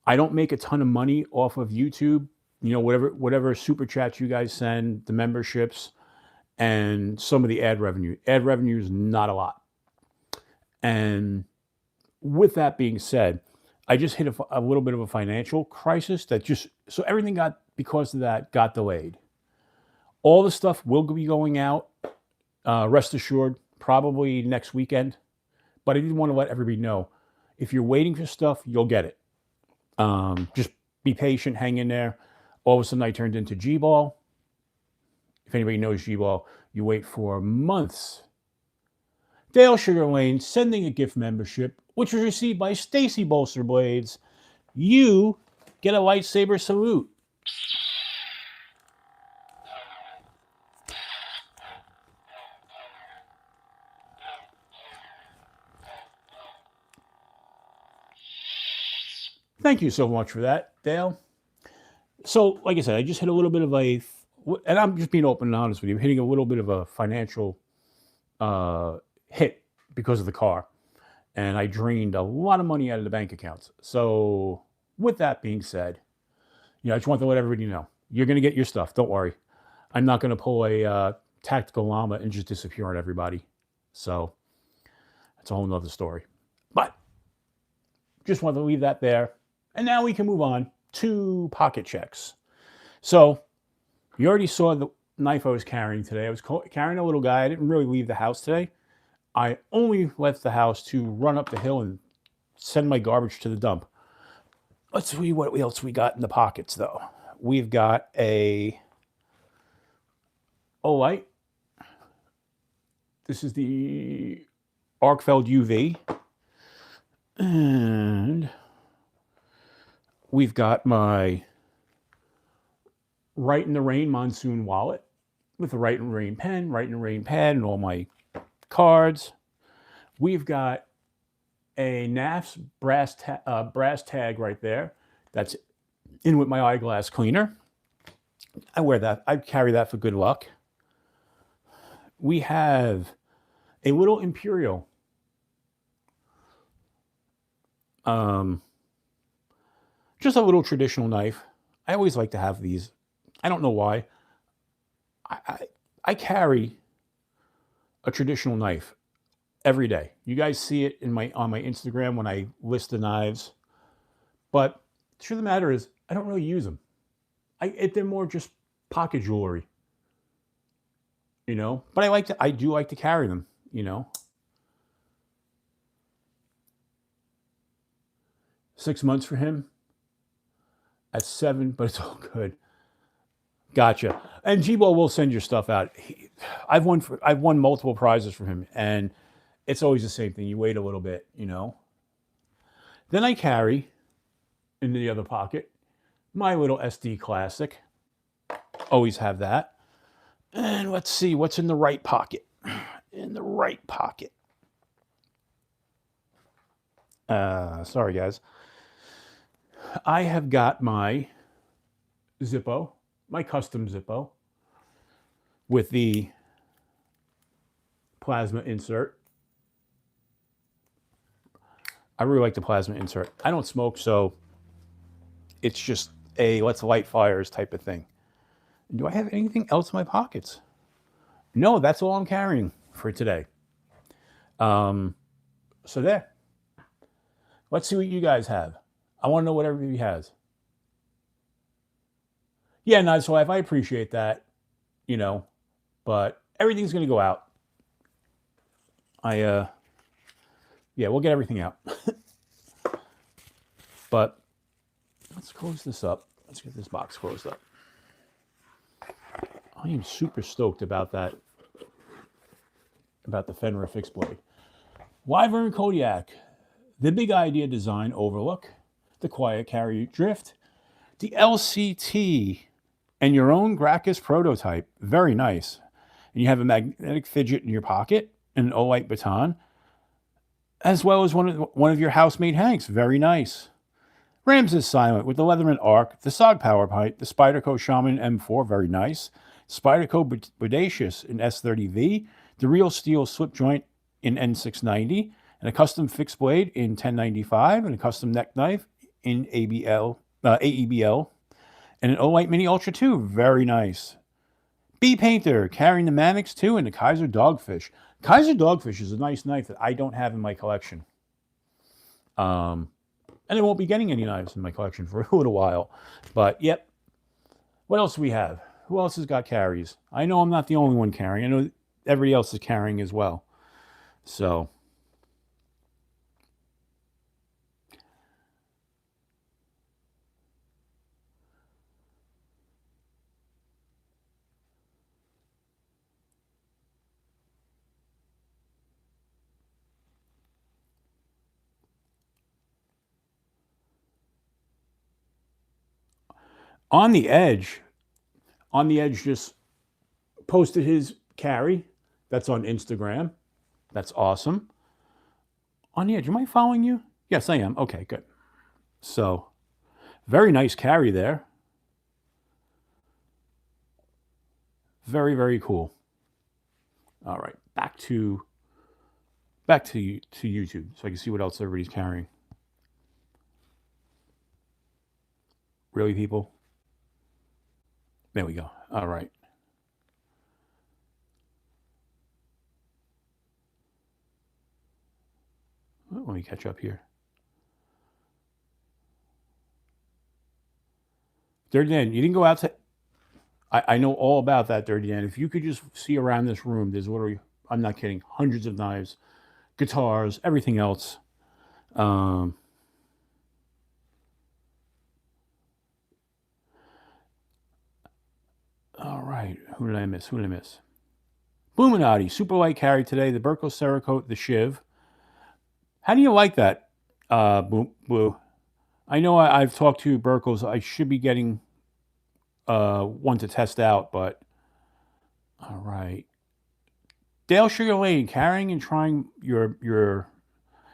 I don't make a ton of money off of YouTube. Whatever super chats you guys send, the memberships, and some of the ad revenue. Ad revenue is not a lot. And with that being said, I just hit a little bit of a financial crisis so everything because of that, got delayed. All the stuff will be going out, rest assured, probably next weekend. But I didn't want to let everybody know. If you're waiting for stuff, you'll get it. Just be patient, hang in there. All of a sudden, I turned into G-Ball. If anybody knows G-Ball, you wait for months Dale Sugar Lane sending a gift membership, which was received by Stacy Bolster Blades. You get a lightsaber salute. Thank you so much for that, Dale. So, like I said, I just hit a little bit of a, and I'm just being open and honest with you, hitting a little bit of a financial hit because of the car. And I drained a lot of money out of the bank accounts. So, with that being said, I just want to let everybody know you're going to get your stuff. Don't worry. I'm not going to pull a tactical llama and just disappear on everybody. So, that's a whole nother story. But, just want to leave that there. And now we can move on to pocket checks. So, you already saw the knife I was carrying today. I was carrying a little guy. I didn't really leave the house today. I only left the house to run up the hill and send my garbage to the dump. Let's see what else we got in the pockets, though. We've got a light. This is the Arkfeld UV. And we've got my Write in the Rain Monsoon wallet with the Write in the Rain pen, Write in the Rain pad, and all my cards. We've got a NAF's brass tag right there. That's in with my eyeglass cleaner. I wear that. I carry that for good luck. We have a little Imperial. Just a little traditional knife. I always like to have these. I don't know why. I carry a traditional knife every day. You guys see it on my Instagram when I list the knives. But the truth of the matter is, I don't really use them. They're more just pocket jewelry. But I do like to carry them. 6 months for him. At 7, but it's all good. Gotcha. And Jibo will send your stuff out. I've won multiple prizes from him, and it's always the same thing. You wait a little bit. Then I carry in the other pocket my little SD Classic. Always have that. And let's see what's in the right pocket. In the right pocket. Sorry, guys. I have got my Zippo, my custom Zippo, with the plasma insert. I really like the plasma insert. I don't smoke, so it's just a let's light fires type of thing. Do I have anything else in my pockets? No, that's all I'm carrying for today. So there. Let's see what you guys have. I want to know what everybody has. Yeah, Nice Wife, I appreciate that, but everything's going to go out. Yeah, we'll get everything out. But let's close this up. Let's get this box closed up. I am super stoked about that, about the Fenrir fixed blade. Wyvern Kodiak, the Big Idea Design Overlook, the Quiet Carrier Drift, the LCT, and your own Gracchus prototype. Very nice. And you have a magnetic fidget in your pocket, and an Olight baton, as well as one of your house-made hanks. Very nice. Ramses Silent with the Leatherman Arc, the SOG Power Pipe, the Spyderco Shaman M4. Very nice. Spyderco Bodacious in S30V, the Real Steel Slip Joint in N690, and a custom fixed blade in 1095, and a custom neck knife in AEBL, and an Olight Mini Ultra 2. Very nice. B Painter carrying the Mannix 2 and the Kaiser Dogfish. Kaiser Dogfish is a nice knife that I don't have in my collection. And I won't be getting any knives in my collection for a little while. But, yep. What else do we have? Who else has got carries? I know I'm not the only one carrying. I know everybody else is carrying as well. So, On the Edge, just posted his carry. That's on Instagram. That's awesome. On the Edge, am I following you? Yes, I am. Okay, good. So, very nice carry there. Very, very cool. All right, back to YouTube so I can see what else everybody's carrying. Really, people? There we go. All right. Let me catch up here. Dirty Dan, you didn't go out to. I know all about that, Dirty Dan. If you could just see around this room, there's literally, I'm not kidding, hundreds of knives, guitars, everything else. All right. Who did I miss? Bluminati, super light carry today. The Berko Cerakote, the Shiv. How do you like that, Blue? I know I've talked to Berkos. I should be getting one to test out, but all right. Dale Sugar Lane, carrying and trying your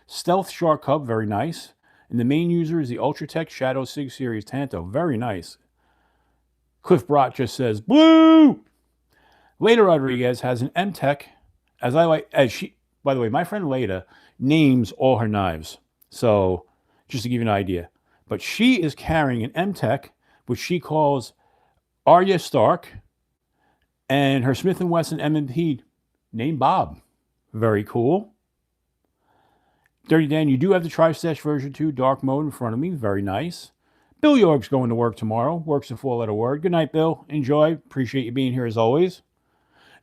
Stealth Shark Cub, very nice. And the main user is the Ultratech Shadow Sig Series Tanto, very nice. Cliff Brott just says, Blue! Leda Rodriguez has an M-Tech, by the way, my friend Leda names all her knives. So, just to give you an idea. But she is carrying an M-Tech, which she calls Arya Stark, and her Smith & Wesson M&P named Bob. Very cool. Dirty Dan, you do have the Tri-Stash version 2 dark mode in front of me. Very nice. Bill York's going to work tomorrow. Work's a four-letter word. Good night, Bill. Enjoy. Appreciate you being here as always.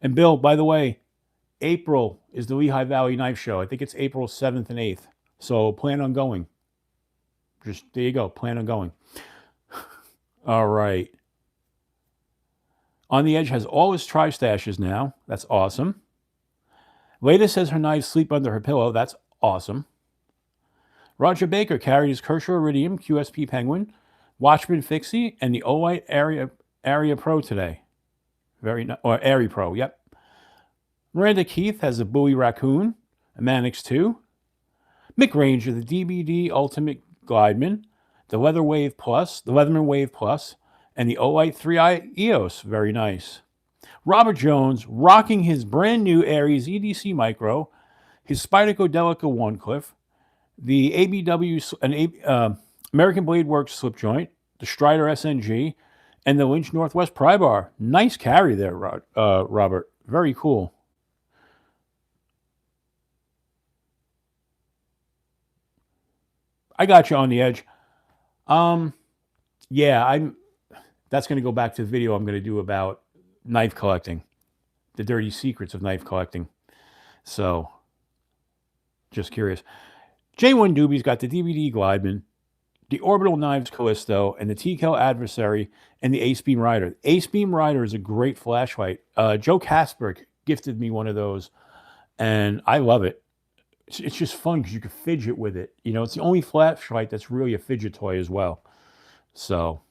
And Bill, by the way, April is the Lehigh Valley Knife Show. I think it's April 7th and 8th. So plan on going. Just, there you go. Plan on going. All right. On the Edge has all his Tri-Stashes now. That's awesome. Leda says her knives sleep under her pillow. That's awesome. Roger Baker carried his Kershaw Iridium QSP Penguin, Watchman Fixie, and the Olight Area Pro today. Or Airy Pro, yep. Miranda Keith has a Bowie Raccoon, a Manix 2. Mick Ranger, the DBD Ultimate Glideman, the Leatherman Wave Plus, and the Olight 3i EOS, very nice. Robert Jones rocking his brand new Aries EDC Micro, his Spyderco Delica Warncliffe, the ABW American Blade Works slip joint, the Strider SNG, and the Lynch Northwest pry bar. Nice carry there, Robert. Very cool. I got you on the Edge. Yeah, that's going to go back to the video I'm going to do about knife collecting, the dirty secrets of knife collecting. So, just curious. J1 Doobie's got the DVD Glideman, the Orbital Knives Callisto, and the TKL Adversary, and the Ace Beam Rider. The Ace Beam Rider is a great flashlight. Joe Casper gifted me one of those, and I love it. It's just fun because you can fidget with it. You know, it's the only flashlight that's really a fidget toy as well. So,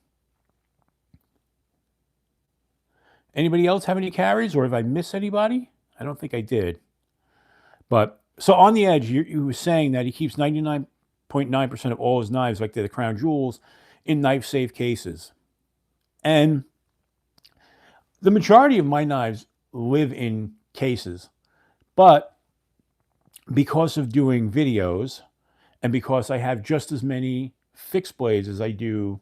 anybody else have any carries, or have I missed anybody? I don't think I did. But so on the Edge, you were saying that he keeps 99.9% of all his knives, like they're the crown jewels, in knife safe cases. And the majority of my knives live in cases. But because of doing videos, and because I have just as many fixed blades as I do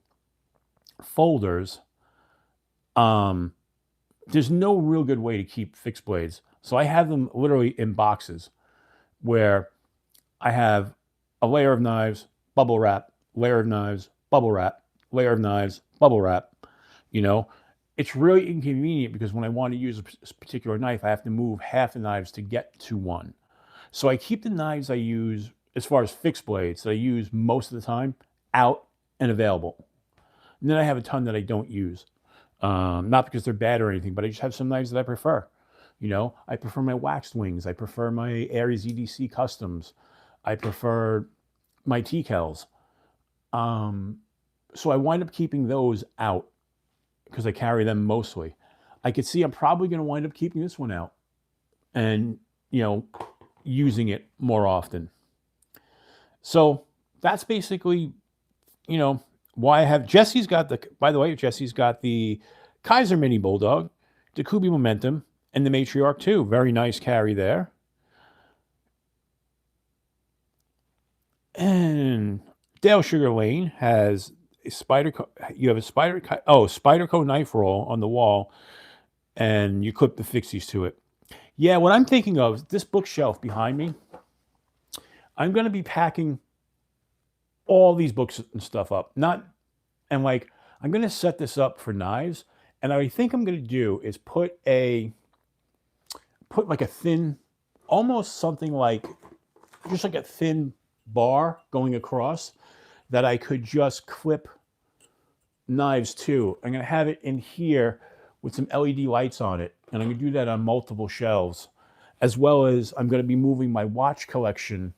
folders, there's no real good way to keep fixed blades. So I have them literally in boxes where I have a layer of knives, bubble wrap, layer of knives, bubble wrap, layer of knives, bubble wrap. You know, it's really inconvenient because when I want to use a particular knife, I have to move half the knives to get to one. So I keep the knives I use, as far as fixed blades, that I use most of the time, out and available. And then I have a ton that I don't use. Not because they're bad or anything, but I just have some knives that I prefer. You know, I prefer my waxed wings. I prefer my Aries EDC Customs. I prefer my TKLs. So I wind up keeping those out because I carry them mostly. I could see I'm probably going to wind up keeping this one out and, using it more often. So that's basically, why I have Jesse's got the Kaiser Mini Bulldog, the Kubi Momentum, and the Matriarch too. Very nice carry there. And Dale Sugar Lane has a you have a Spyderco knife roll on the wall, and you clip the fixies to it. Yeah, what I'm thinking of, this bookshelf behind me, I'm going to be packing all these books and stuff up. I'm going to set this up for knives, and I think I'm going to do is put like a thin, almost something like, just like a thin bar going across that I could just clip knives to. I'm going to have it in here with some LED lights on it, and I'm going to do that on multiple shelves, as well as I'm going to be moving my watch collection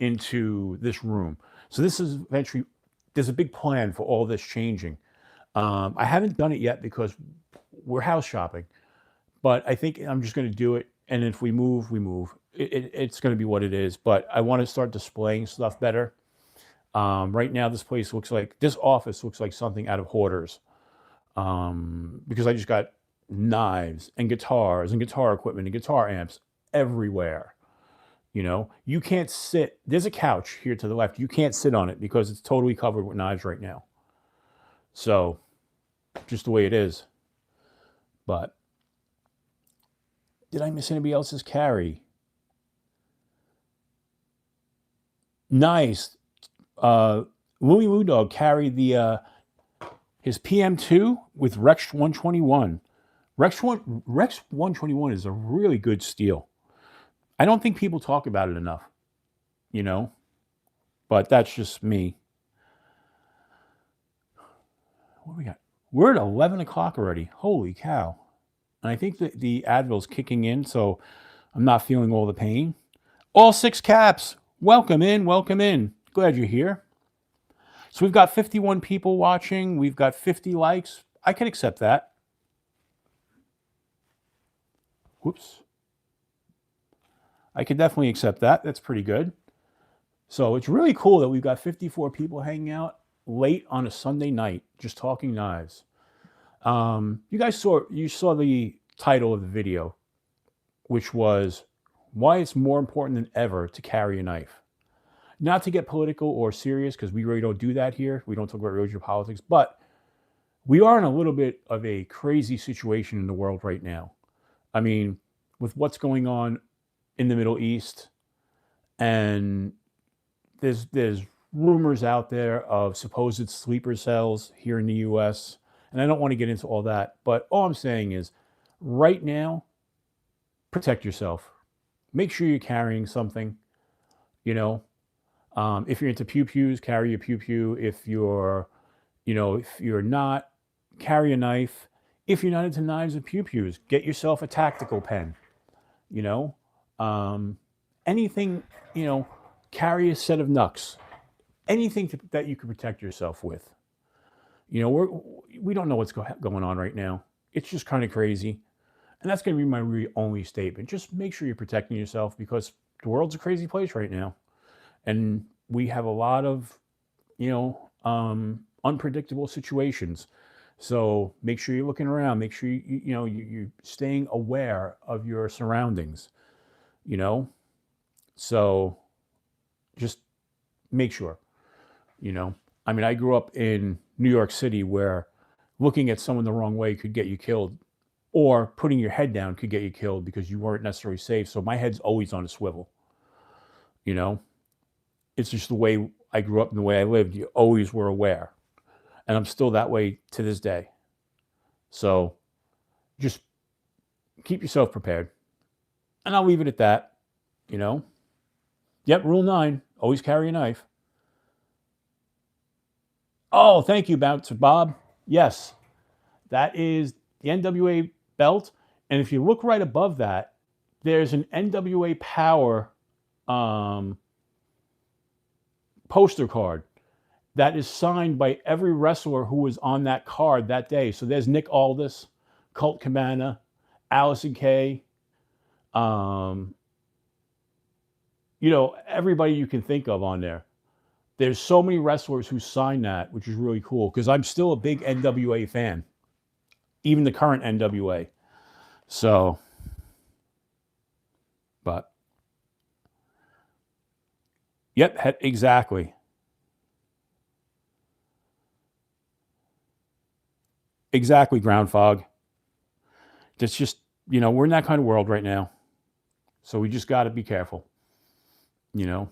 into this room. So this is eventually, there's a big plan for all this changing. I haven't done it yet because we're house shopping, but I think I'm just going to do it. And if we move, we move. It's going to be what it is. But I want to start displaying stuff better. Right now, this office looks like something out of Hoarders, because I just got knives and guitars and guitar equipment and guitar amps everywhere. You can't sit. There's a couch here to the left. You can't sit on it because it's totally covered with knives right now. So, just the way it is. But did I miss anybody else's carry? Nice. Louie Woo Dog carried his PM2 with Rex 121. Rex 121 is a really good steel. I don't think people talk about it enough, but that's just me. What do we got? We're at 11 o'clock already. Holy cow. And I think that the Advil's kicking in, so I'm not feeling all the pain. All 6 caps. Welcome in. Welcome in. Glad you're here. So we've got 51 people watching. We've got 50 likes. I can accept that. Whoops. I could definitely accept that. That's pretty good. So it's really cool that we've got 54 people hanging out late on a Sunday night, just talking knives. You saw the title of the video, which was why it's more important than ever to carry a knife. Not to get political or serious, because we really don't do that here. We don't talk about religion or politics, but we are in a little bit of a crazy situation in the world right now. I mean, with what's going on in the Middle East, and there's rumors out there of supposed sleeper cells here in the U.S., and I don't want to get into all that, but all I'm saying is, right now, protect yourself. Make sure you're carrying something, if you're into pew-pews, carry a pew-pew. If you're not, carry a knife. If you're not into knives and pew-pews, get yourself a tactical pen. Anything, carry a set of knucks. Anything that you can protect yourself with. We don't know what's going on right now. It's just kind of crazy. And that's going to be my only statement. Just make sure you're protecting yourself, because the world's a crazy place right now. And we have a lot of, unpredictable situations. So make sure you're looking around. Make sure you're staying aware of your surroundings, So just make sure, I grew up in New York City, where looking at someone the wrong way could get you killed, or putting your head down could get you killed because you weren't necessarily safe. So my head's always on a swivel, It's just the way I grew up and the way I lived. You always were aware. And I'm still that way to this day. So just keep yourself prepared. And I'll leave it at that, Yep, rule 9, always carry a knife. Oh, thank you, Bouncer Bob. Yes, that is the NWA belt. And if you look right above that, there's an NWA Power poster card. that is signed by every wrestler who was on that card that day. So there's Nick Aldis, Colt Cabana, Allison Kay, um, everybody you can think of on there. There's so many wrestlers who signed that, which is really cool because I'm still a big NWA fan, even the current NWA. So, but, yep, exactly. Exactly, ground fog. That's just, we're in that kind of world right now. So we just got to be careful, you know,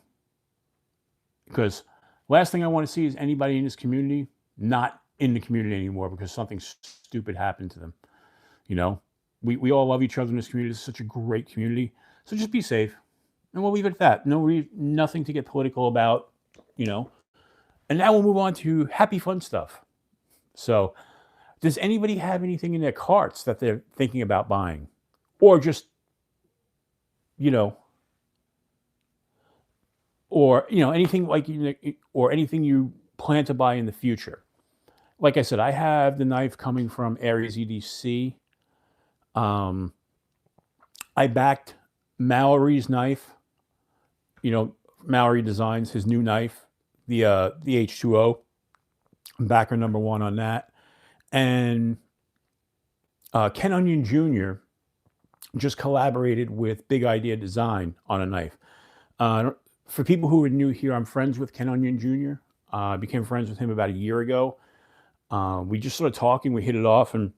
because last thing I want to see is anybody in this community not in the community anymore because something stupid happened to them. You know, we all love each other in this community. It's such a great community. So just be safe. And we'll leave it at that. Nothing to get political about, you know. And now we'll move on to happy fun stuff. So, does anybody have anything in their carts that they're thinking about buying? Or just, you know, or, anything like, or anything you plan to buy in the future? Like I said, I have the knife coming from Aries EDC. I backed Mallory's knife. Mallory Designs, his new knife, the H2O. Backer number one on that. And Ken Onion Jr. just collaborated with Big Idea Design on a knife. For people who are new here, I'm friends with Ken Onion Jr. I became friends with him about a year ago. We just started talking, we hit it off, and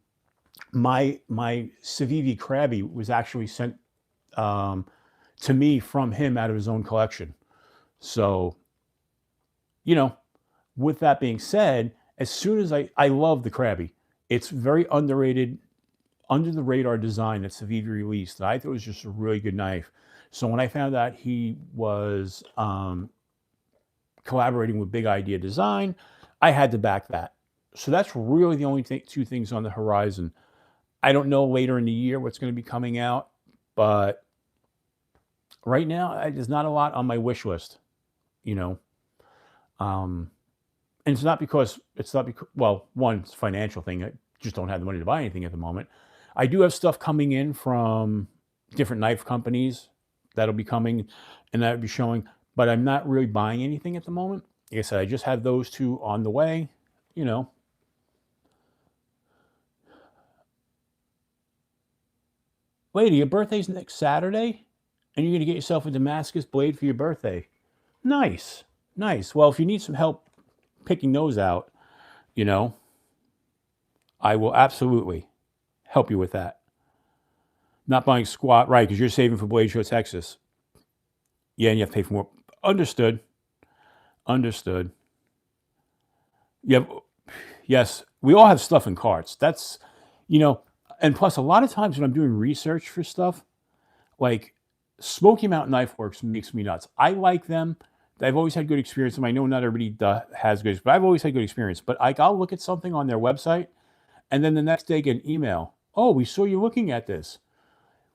my Civivi Krabby was actually sent to me from him out of his own collection. So, with that being said, as soon as I love the Krabby, it's very underrated, under the radar design that Civivi released. I thought it was just a really good knife. So when I found out he was collaborating with Big Idea Design, I had to back that. So that's really the only two things on the horizon. I don't know later in the year what's going to be coming out, but right now there's not a lot on my wish list. And it's not because well, one, it's a financial thing. I just don't have the money to buy anything at the moment. I do have stuff coming in from different knife companies that'll be coming and that'll be showing, but I'm not really buying anything at the moment. Like I said, I just have those two on the way, Lady, your birthday's next Saturday, and you're going to get yourself a Damascus blade for your birthday. Nice, nice. Well, if you need some help picking those out, I will absolutely help you with that. Not buying squat, right, because you're saving for Blade Show Texas. Yeah, and you have to pay for more. Understood. Understood. Yes, we all have stuff in carts. That's, and plus a lot of times when I'm doing research for stuff, like Smoky Mountain Knife Works makes me nuts. I like them. I've always had good experience. I know not everybody has good, but I've always had good experience. But I'll look at something on their website, and then the next day get an email. Oh, we saw you looking at this.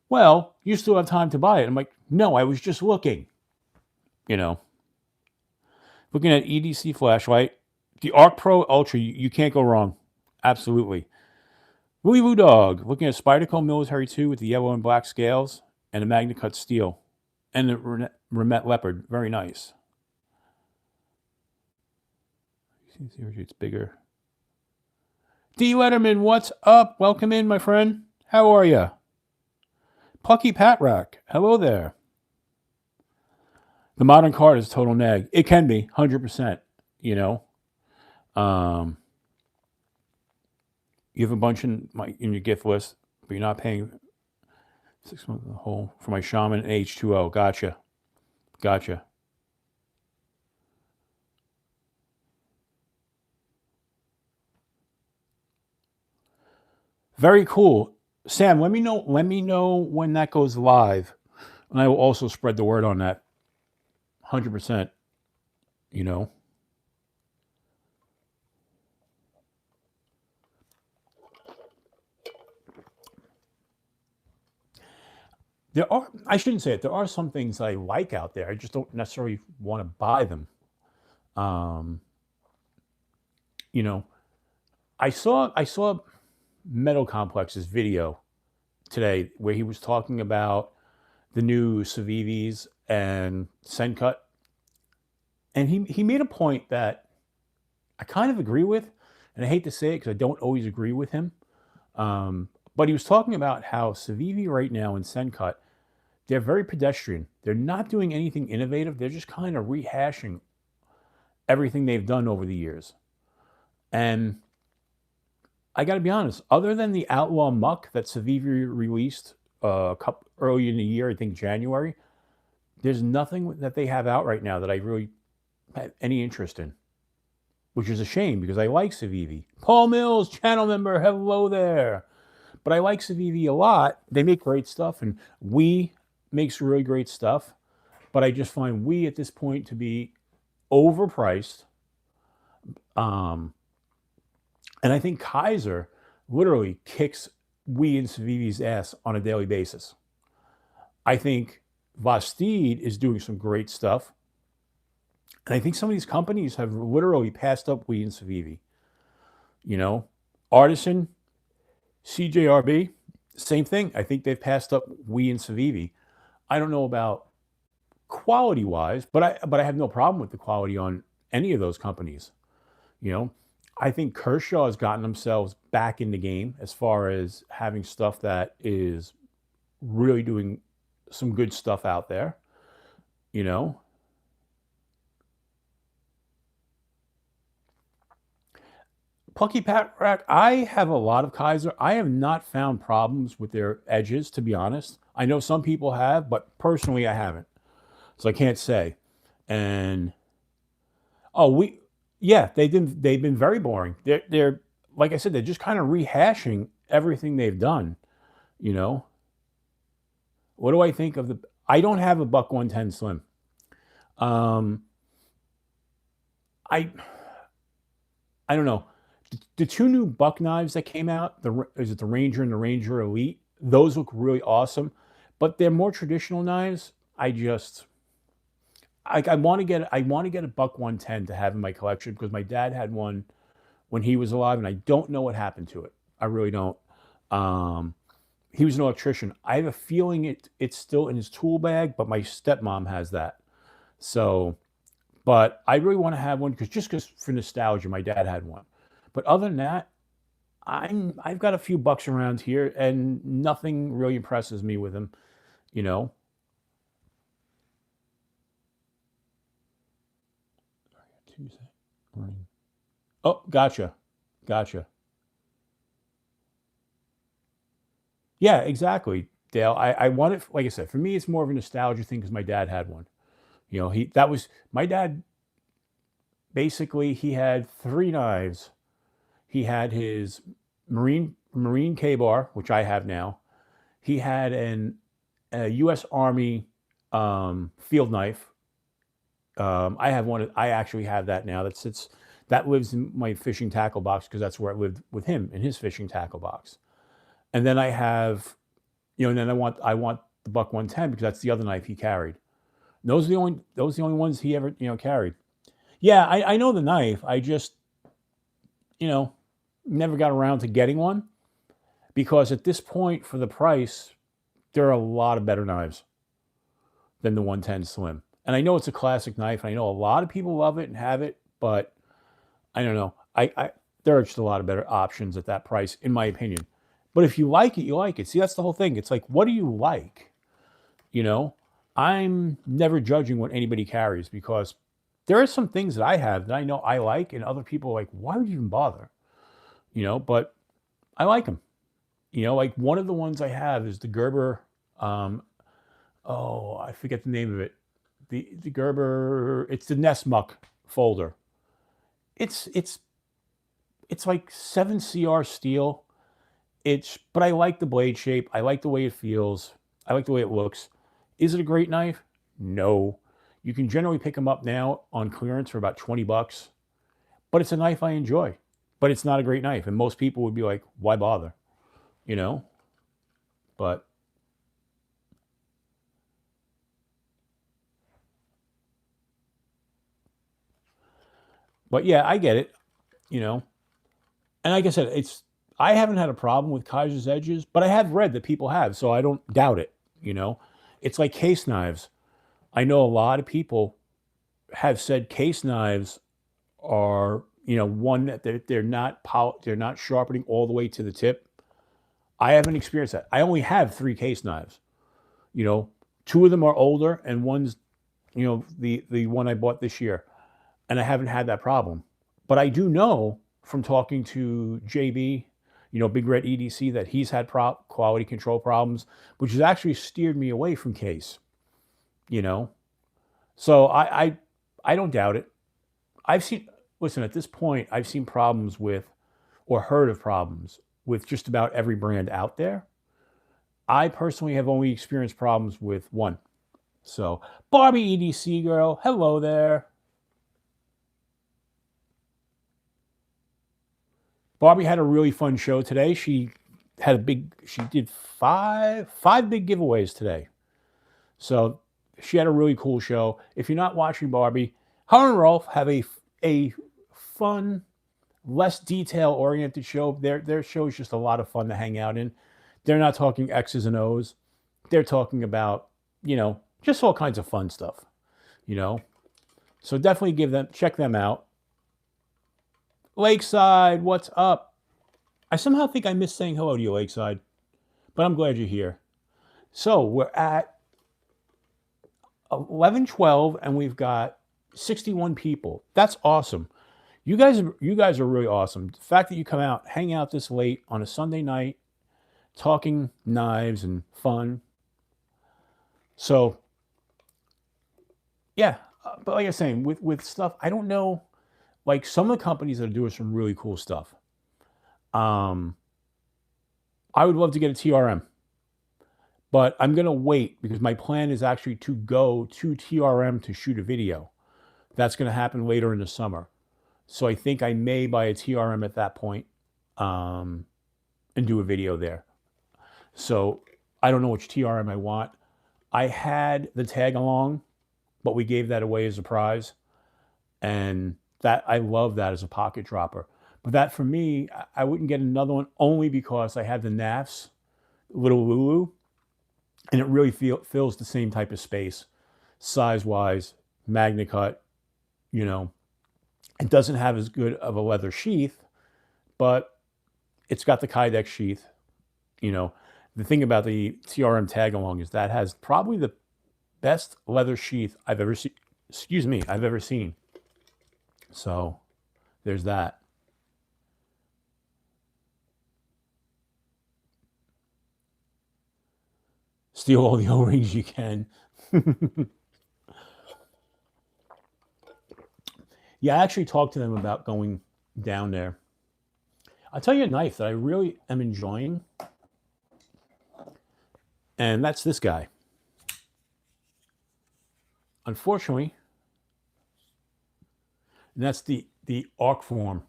Well, you still have time to buy it. I'm like, no, I was just looking. Looking at EDC flashlight, the Arc Pro Ultra, you can't go wrong. Absolutely. Willy Woo Dog, looking at Spyderco Military 2 with the yellow and black scales and a Magna Cut steel. And the Remet Leopard, very nice. It's bigger. D. Letterman, what's up? Welcome in, my friend. How are you? Plucky Patrack, hello there. The modern card is total nag. It can be, 100%, You have a bunch in your gift list, but you're not paying 6 months in the whole for my Shaman H2O. Gotcha. Very cool. Sam, let me know when that goes live, and I will also spread the word on that. 100%. I shouldn't say it. There are some things I like out there. I just don't necessarily want to buy them. You know, I saw Metal Complex's video today where he was talking about the new Civivis and Sencut, and he made a point that I kind of agree with, and I hate to say it because I don't always agree with him. But he was talking about how Civivi right now and Sencut, they're very pedestrian. They're not doing anything innovative. They're just kind of rehashing everything they've done over the years. And I got to be honest, other than the Outlaw Muck that Civivi released a couple early in the year, I think January, there's nothing that they have out right now that I really have any interest in, which is a shame because I like Civivi. Paul Mills, channel member, hello there. But I like Civivi a lot. They make great stuff, and We makes really great stuff. But I just find We at this point to be overpriced. Um, and I think Kaiser literally kicks We and Civivi's ass on a daily basis. I think Vastid is doing some great stuff. And I think some of these companies have literally passed up We and Civivi. You know, Artisan, CJRB, same thing. I think they've passed up We and Civivi. I don't know about quality wise, but I have no problem with the quality on any of those companies. You know, I think Kershaw has gotten themselves back in the game as far as having stuff that is really doing some good stuff out there. You know, Plucky Pat Rack, I have a lot of Kaiser. I have not found problems with their edges, to be honest. I know some people have, but personally, I haven't. So I can't say. And oh, yeah, they've been very boring. They're like I said, they're just kind of rehashing everything they've done. You know, what do I think of the? I don't have a Buck 110 Slim. Um, I I don't know. The two new Buck knives that came out, is it the Ranger and the Ranger Elite? Those look really awesome, but they're more traditional knives. I want to get a Buck 110 to have in my collection because my dad had one when he was alive, and I don't know what happened to it. I really don't. Um, he was an electrician. I have a feeling it's still in his tool bag, but my stepmom has that. So, but I really want to have one because for nostalgia, my dad had one. But other than that, I've got a few bucks around here, and nothing really impresses me with them. You know. Tuesday morning. Oh, gotcha. Yeah, exactly, Dale. I want it. Like I said, for me, it's more of a nostalgia thing because my dad had one. You know, he that was my dad. Basically, he had three knives. He had his Marine K bar, which I have now. He had a U.S. Army field knife. I have one. I actually have that now. That lives in my fishing tackle box because that's where I lived with him in his fishing tackle box. And then I have, and then I want the Buck 110 because that's the other knife he carried. Those are the only ones he ever carried. Yeah, I know the knife. I just you know never got around to getting one because at this point for the price, there are a lot of better knives than the 110 Slim. And I know it's a classic knife. And I know a lot of people love it and have it, but I don't know. There are just a lot of better options at that price, in my opinion. But if you like it, you like it. See, that's the whole thing. It's like, what do you like? You know, I'm never judging what anybody carries because there are some things that I have that I know I like, and other people are like, why would you even bother? But I like them. Like one of the ones I have is the Gerber. Oh, I forget the name of it. The Gerber. It's the Nessmuck folder. It's it's like 7CR steel. But I like the blade shape. I like the way it feels. I like the way it looks. Is it a great knife? No. You can generally pick them up now on clearance for about $20, but it's a knife I enjoy. But it's not a great knife, and most people would be like, "Why bother?" You know. But yeah, I get it. you know. And like I said, I haven't had a problem with Kaiser's edges, but I have read that people have, so I don't doubt it, you know. It's like case knives. I know a lot of people have said case knives are, one that they're not sharpening all the way to the tip. I haven't experienced that. I only have 3 case knives. You know, 2 of them are older, and one's, the one I bought this year, and I haven't had that problem. But I do know from talking to JB, Big Red EDC, that he's had quality control problems, which has actually steered me away from case. You know, so I don't doubt it. I've seen Listen, at this point, I've seen problems with, or heard of problems with, just about every brand out there. I personally have only experienced problems with one. So, Barbie EDC girl, hello there. Barbie had a really fun show today. She did five big giveaways today. So she had a really cool show. If you're not watching Barbie, her and Rolf have a fun, less detail oriented show. Their show is just a lot of fun to hang out in. They're not talking X's and O's. They're talking about, just all kinds of fun stuff, So definitely check them out. Lakeside, what's up? I somehow think I missed saying hello to you, Lakeside, but I'm glad you're here. So we're at 11:12, and we've got 61 people. That's awesome. You guys are really awesome. The fact that you come out, hang out this late on a Sunday night, talking knives and fun. So, yeah. But like I was saying, with stuff, I don't know. Like, some of the companies that are doing some really cool stuff. I would love to get a TRM, but I'm going to wait, because my plan is actually to go to TRM to shoot a video. That's going to happen later in the summer. So I think I may buy a TRM at that point, and do a video there. So I don't know which TRM I want. I had the tag along, but we gave that away as a prize. And that, I love that as a pocket dropper. But that, for me, I wouldn't get another one, only because I have the NAFS Little Lulu, and it really fills the same type of space, size-wise, MagnaCut. It doesn't have as good of a leather sheath, but it's got the Kydex sheath. The thing about the TRM tag along is that has probably the best leather sheath I've ever seen. I've ever seen. So there's that. Steal all the O-rings you can. Yeah, I actually talked to them about going down there. I'll tell you a knife that I really am enjoying, and that's this guy. Unfortunately, and that's the arc form.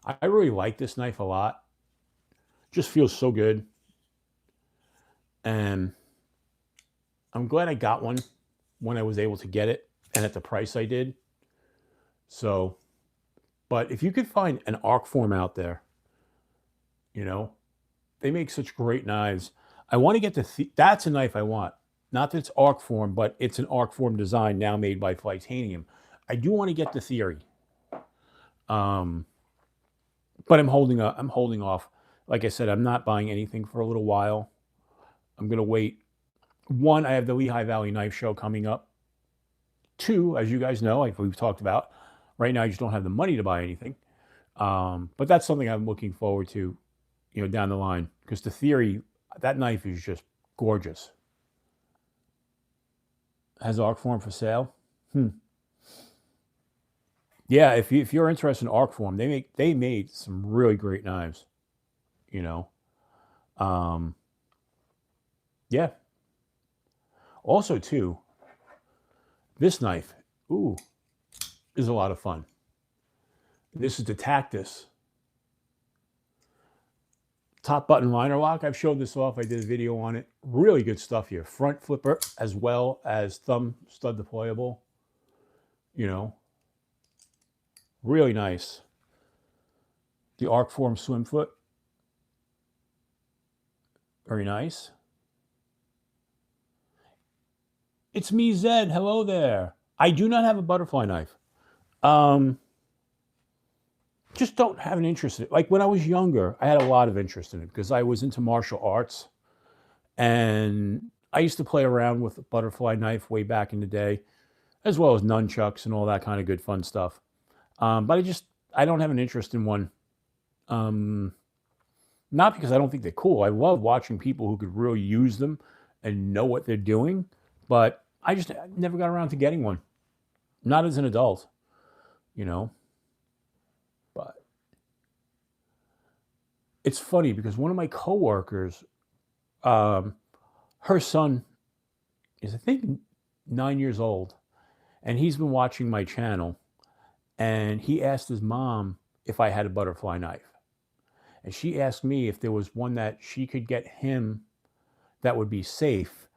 I really like this knife a lot. Just feels so good. And I'm glad I got one when I was able to get it, and at the price I did. So, but if you could find an arc form out there, they make such great knives. I want to get that's a knife I want. Not that it's arc form, but it's an arc form design now made by Titanium. I do want to get the Theory. But I'm holding off. Like I said, I'm not buying anything for a little while. I'm going to wait. 1, I have the Lehigh Valley Knife Show coming up. 2, as you guys know, like we've talked about, right now I just don't have the money to buy anything. But that's something I'm looking forward to, down the line, because the Theory, that knife is just gorgeous. Has arc form for sale? Yeah, if you're interested in arc form, they made some really great knives. Yeah. Also, too, this knife, is a lot of fun. This is the Tactus top button liner lock. I've showed this off. I did a video on it. Really good stuff here. Front flipper as well as thumb stud deployable. Really nice. The arc form swim foot. Very nice. It's me, Zed. Hello there. I do not have a butterfly knife. Just don't have an interest in it. Like when I was younger, I had a lot of interest in it because I was into martial arts. And I used to play around with a butterfly knife way back in the day, as well as nunchucks and all that kind of good fun stuff. But I don't have an interest in one. Not because I don't think they're cool. I love watching people who could really use them and know what they're doing. But I never got around to getting one. Not as an adult, you know. But it's funny because one of my coworkers, her son is, I think, 9 years old, and he's been watching my channel, and he asked his mom if I had a butterfly knife. And she asked me if there was one that she could get him that would be safe.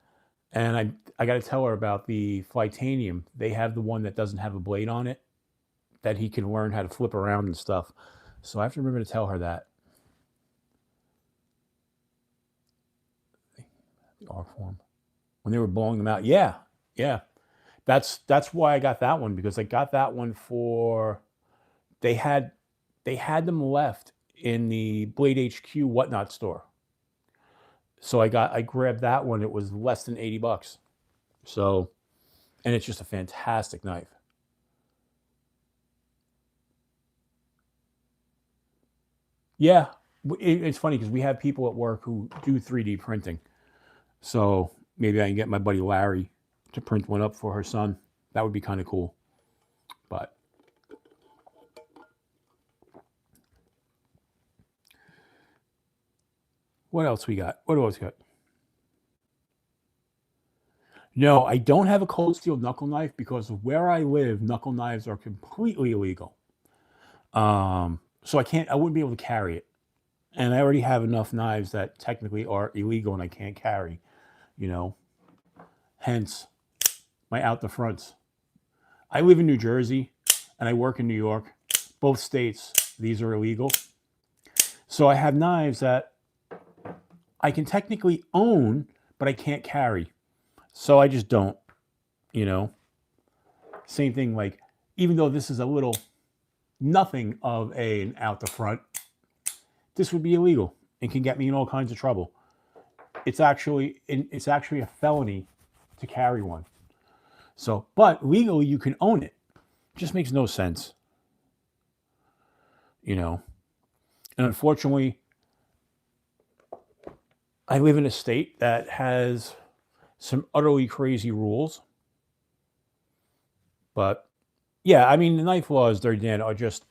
And I got to tell her about the Flytanium. They have the one that doesn't have a blade on it, that he can learn how to flip around and stuff. So I have to remember to tell her that. The arc form. When they were blowing them out. Yeah. That's why I got that one, because I got that one for, they had them left in the Blade HQ Whatnot store. So I grabbed that one. It was less than $80. So, and it's just a fantastic knife. Yeah, it's funny because we have people at work who do 3D printing. So maybe I can get my buddy Larry to print one up for her son. That would be kind of cool. But what else we got? No, I don't have a cold steel knuckle knife because of where I live, knuckle knives are completely illegal. So I wouldn't be able to carry it. And I already have enough knives that technically are illegal and I can't carry, Hence my out the fronts. I live in New Jersey and I work in New York. Both states, these are illegal. So I have knives that I can technically own, but I can't carry. So I just don't, Same thing, like, even though this is a little nothing of an out the front, this would be illegal and can get me in all kinds of trouble. It's actually a felony to carry one. So, but legally you can own it. It just makes no sense. And unfortunately, I live in a state that has some utterly crazy rules. But yeah, I mean, the knife laws, Dan, are just,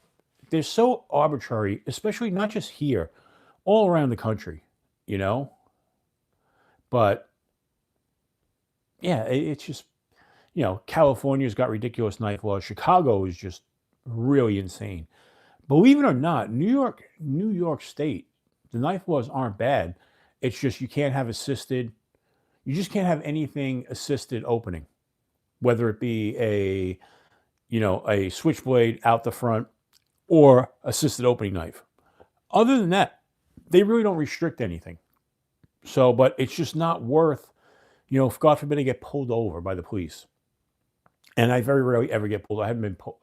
they're so arbitrary, especially not just here, all around the country, But yeah, it's just, California's got ridiculous knife laws. Chicago is just really insane. Believe it or not, New York State, the knife laws aren't bad. It's just you can't have you just can't have anything assisted opening, whether it be a switchblade out the front or assisted opening knife. Other than that, they really don't restrict anything. So, but it's just not worth, if God forbid I get pulled over by the police. And I very rarely ever get pulled. I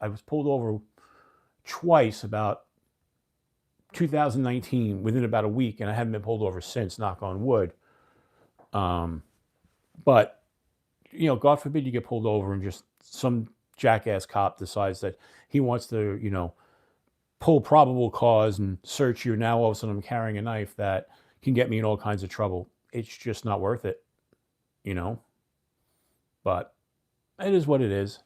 was pulled over twice about 2019 within about a week, and I haven't been pulled over since, knock on wood. But, God forbid you get pulled over and just some jackass cop decides that he wants to, pull probable cause and search you. Now all of a sudden I'm carrying a knife that can get me in all kinds of trouble. It's just not worth it, But it is what it is.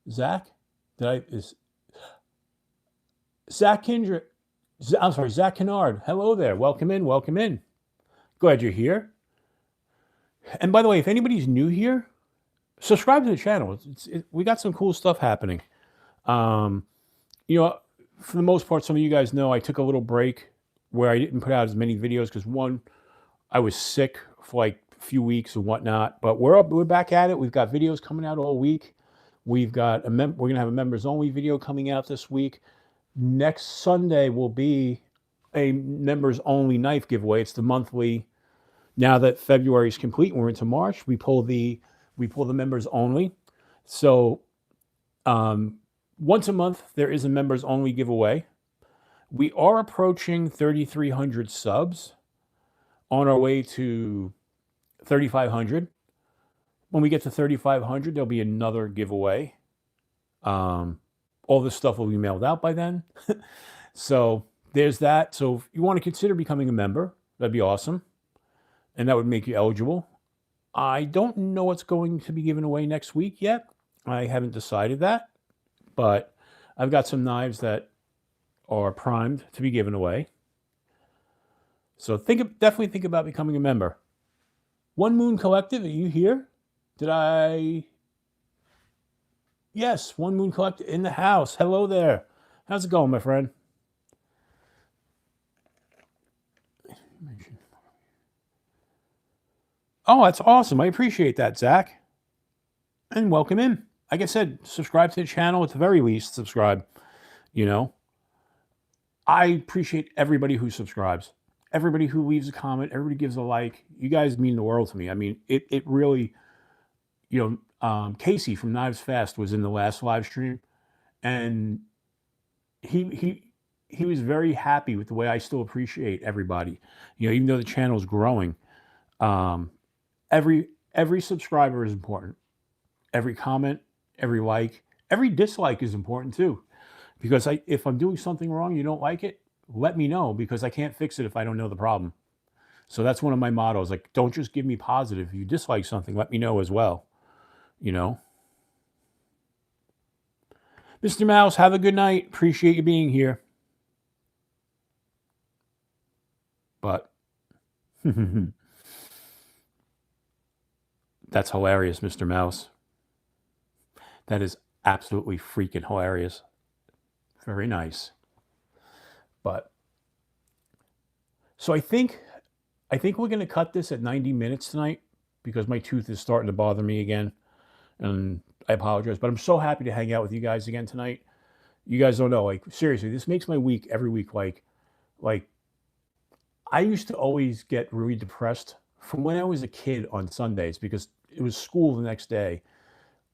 Zach? Zach Kindred. I'm sorry, Zach Kennard. Hello there. Welcome in. Glad you're here. And by the way, if anybody's new here, subscribe to the channel. We got some cool stuff happening. For the most part, some of you guys know I took a little break where I didn't put out as many videos because, one, I was sick for like a few weeks and whatnot. But we're back at it. We've got videos coming out all week. We've got we're going to have a members only video coming out this week. Next Sunday will be a members only knife giveaway. It's the monthly. Now that February is complete, we're into March. We pull the members only. So once a month there is a members only giveaway. We are approaching 3,300 subs, on our way to 3,500. When we get to 3,500, there'll be another giveaway. All this stuff will be mailed out by then. So there's that. So if you want to consider becoming a member, that'd be awesome. And that would make you eligible. I don't know what's going to be given away next week yet. I haven't decided that. But I've got some knives that are primed to be given away. So definitely think about becoming a member. One Moon Collective, are you here? Yes, One Moon Collective in the house. Hello there. How's it going, my friend? Oh, that's awesome. I appreciate that, Zach. And welcome in. Like I said, subscribe to the channel at the very least. Subscribe. I appreciate everybody who subscribes. Everybody who leaves a comment, everybody gives a like. You guys mean the world to me. I mean, it really, Casey from Knives Fast was in the last live stream, and he was very happy with the way I still appreciate everybody. Even though the channel is growing, every subscriber is important. Every comment, every like, every dislike is important too, because if I'm doing something wrong, you don't like it, let me know, because I can't fix it if I don't know the problem. So that's one of my mottos. Like, don't just give me positive. If you dislike something, let me know as well. Mr. Mouse, have a good night. Appreciate you being here. But that's hilarious, Mr. Mouse. That is absolutely freaking hilarious. Very nice. But so I think we're going to cut this at 90 minutes tonight, because my tooth is starting to bother me again, and I apologize, but I'm so happy to hang out with you guys again tonight. You guys don't know, like, seriously, this makes my week every week. Like I used to always get really depressed from when I was a kid on Sundays, because it was school the next day.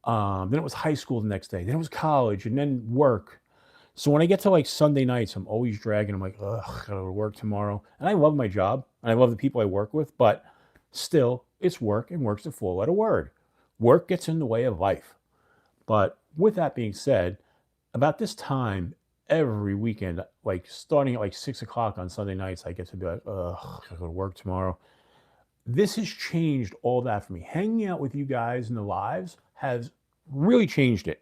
Then it was high school the next day. Then it was college, and then work. So when I get to like Sunday nights, I'm always dragging. I'm like, ugh, gotta go to work tomorrow. And I love my job, and I love the people I work with, but still, it's work, and work's a four-letter word. Work gets in the way of life. But with that being said, about this time every weekend, like starting at like 6 o'clock on Sunday nights, I get to be like, ugh, gotta go to work tomorrow. This has changed all that for me. Hanging out with you guys in the lives has really changed it.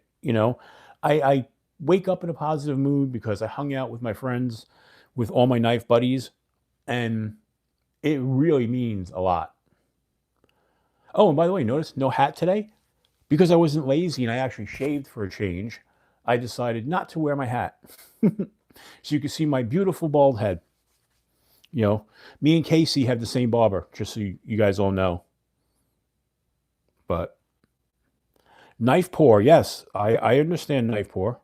I wake up in a positive mood because I hung out with my friends, with all my knife buddies, and it really means a lot. Oh, and by the way, notice no hat today? Because I wasn't lazy and I actually shaved for a change, I decided not to wear my hat. So you can see my beautiful bald head. Me and Casey have the same barber, just so you guys all know. But knife pour, yes, I understand knife pour.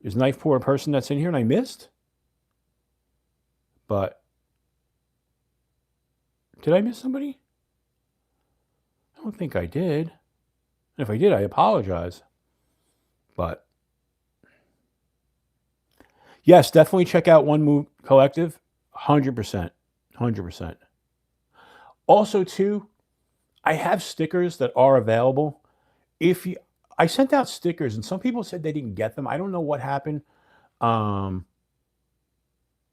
Is knife pour a person that's in here and I missed? But did I miss somebody? I don't think I did. And if I did, I apologize. But yes, definitely check out One Moon Collective. 100%. 100%. Also, too, I have stickers that are available. I sent out stickers, and some people said they didn't get them. I don't know what happened. I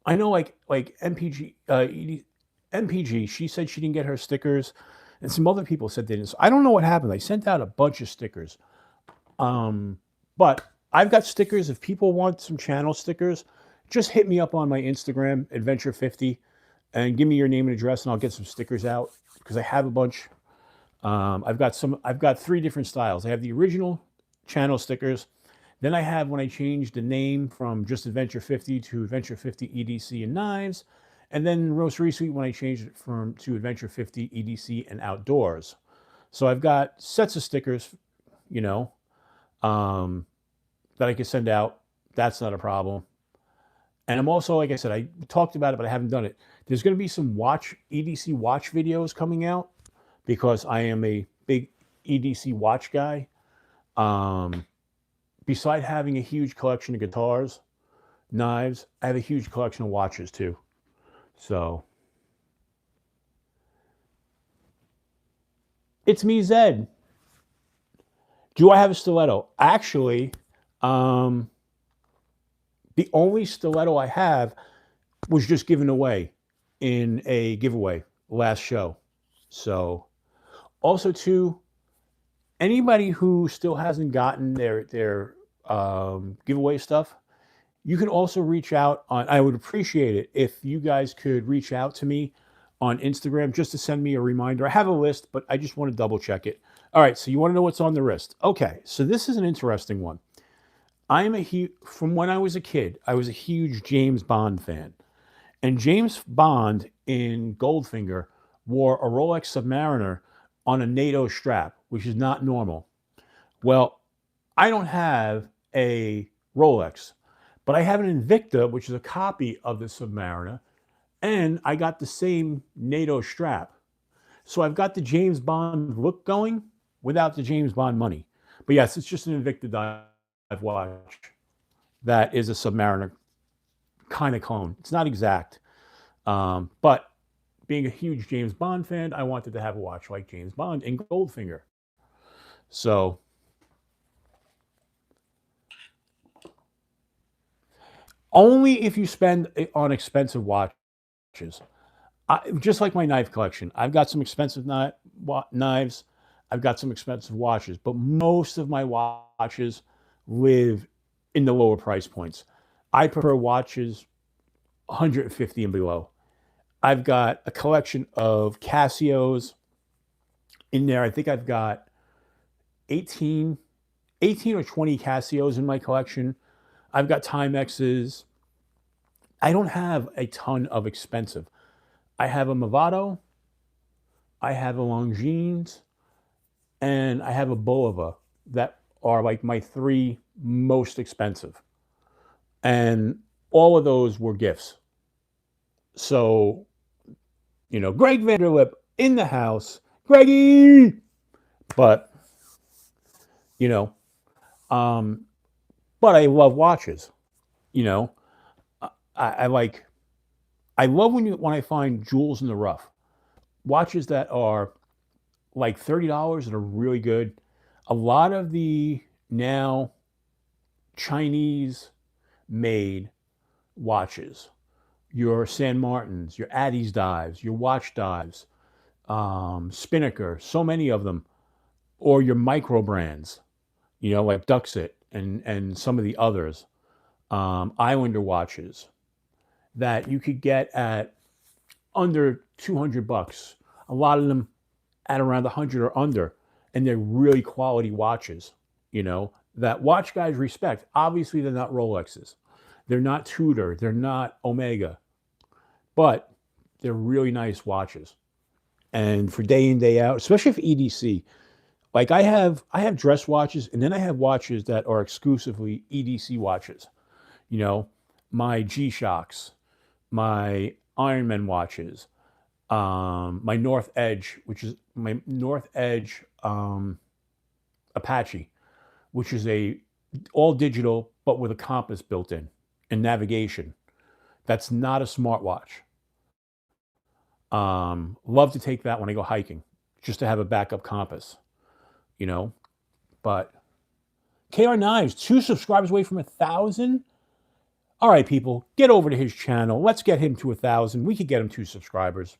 know, like MPG, she said she didn't get her stickers, and some other people said they didn't. So I don't know what happened. I sent out a bunch of stickers. But I've got stickers. If people want some channel stickers, just hit me up on my Instagram, Adventure50, and give me your name and address, and I'll get some stickers out, because I have a bunch. I've got 3 different styles. I have the original channel stickers. Then I have, when I changed the name from just Adventure50 to Adventure50 EDC and Knives. And then most recently, when I changed it to Adventure50 EDC and Outdoors. So I've got sets of stickers you know, that I can send out. That's not a problem. And I'm also, like I said, I talked about it, but I haven't done it. There's going to be some EDC watch videos coming out because I am a big EDC watch guy. Um, Beside having a huge collection of guitars, knives, I have a huge collection of watches too. So it's me, Zed. Do I have a stiletto? Actually, um, the only stiletto I have was just given away in a giveaway last show. So also too, anybody who still hasn't gotten their giveaway stuff, you can also reach out on. I would appreciate it if you guys could reach out to me on Instagram just to send me a reminder. I have a list, but I just want to double check it. All right, so you want to know what's on the wrist? Okay, so this is an interesting one. From when I was a kid, I was a huge James Bond fan. And James Bond in Goldfinger wore a Rolex Submariner on a NATO strap, which is not normal. Well, I don't have a Rolex, but I have an Invicta, which is a copy of the Submariner, and I got the same NATO strap. So I've got the James Bond look going without the James Bond money. But yes, it's just an Invicta dive watch that is a Submariner kind of clone. It's not exact. But being a huge James Bond fan, I wanted to have a watch like James Bond in Goldfinger. So only if you spend on expensive watches. Just like my knife collection, I've got some expensive knives. I've got some expensive watches, but most of my watches live in the lower price points. I prefer watches 150 and below. I've got a collection of Casios in there. I think I've got 18 or 20 Casios in my collection. I've got Timexes. I don't have a ton of expensive. I have a Movado, I have a Longines, and I have a Bulova that are like my three most expensive. And all of those were gifts. So, Greg Vanderlip in the house. Greggy! But, you know, um, but I love watches. You know, I like, I love when I find jewels in the rough. Watches that are like $30 and are really good. A lot of the now Chinese made watches, your San Martins, your Addy's dives, your watch dives, Spinnaker, so many of them, or your micro brands, like Duxit and some of the others, Islander watches that you could get at under $200. A lot of them at around 100 or under, and they're really quality watches, that watch guys respect. Obviously, they're not Rolexes. They're not Tudor. They're not Omega. But they're really nice watches. And for day in, day out, especially for EDC, like I have dress watches, and then I have watches that are exclusively EDC watches. My G-Shocks, my Ironman watches, my North Edge, which is my North Edge Apache, which is a all digital but with a compass built in and navigation. That's not a smartwatch. Love to take that when I go hiking, just to have a backup compass. But KR Knives, 2 subscribers away from 1,000. All right, people, get over to his channel. Let's get him to 1,000. We could get him 2 subscribers.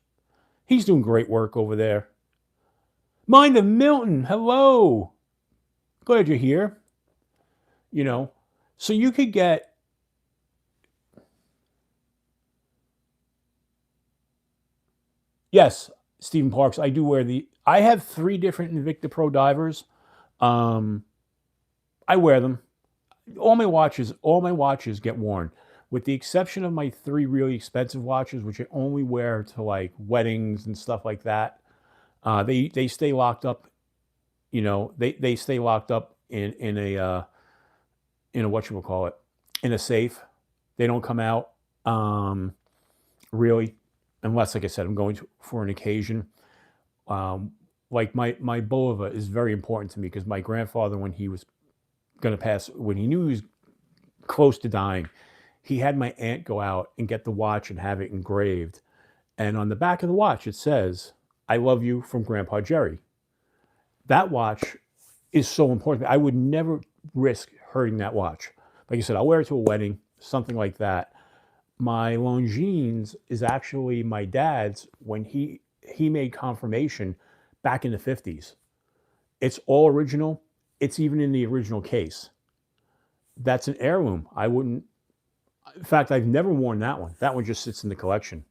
He's doing great work over there. Mind of Milton, hello. Glad you're here. So you could get, yes, Stephen Parks, I do wear I have 3 different Invicta Pro divers. I wear them. All my watches get worn, with the exception of my 3 really expensive watches, which I only wear to like weddings and stuff like that. They stay locked up You know, they stay locked up in a whatchamacallit, in a safe. They don't come out, really, unless, like I said, I'm going to for an occasion. Um, like my Bulova is very important to me because my grandfather, when he was going to pass, when he knew he was close to dying, he had my aunt go out and get the watch and have it engraved. And on the back of the watch, it says, "I love you from Grandpa Jerry." That watch is so important. I would never risk hurting that watch. Like I said, I'll wear it to a wedding, something like that. My Longines is actually my dad's when he made confirmation back in the 50s. It's all original. It's even in the original case. That's an heirloom. I wouldn't, in fact, I've never worn that one. That one just sits in the collection.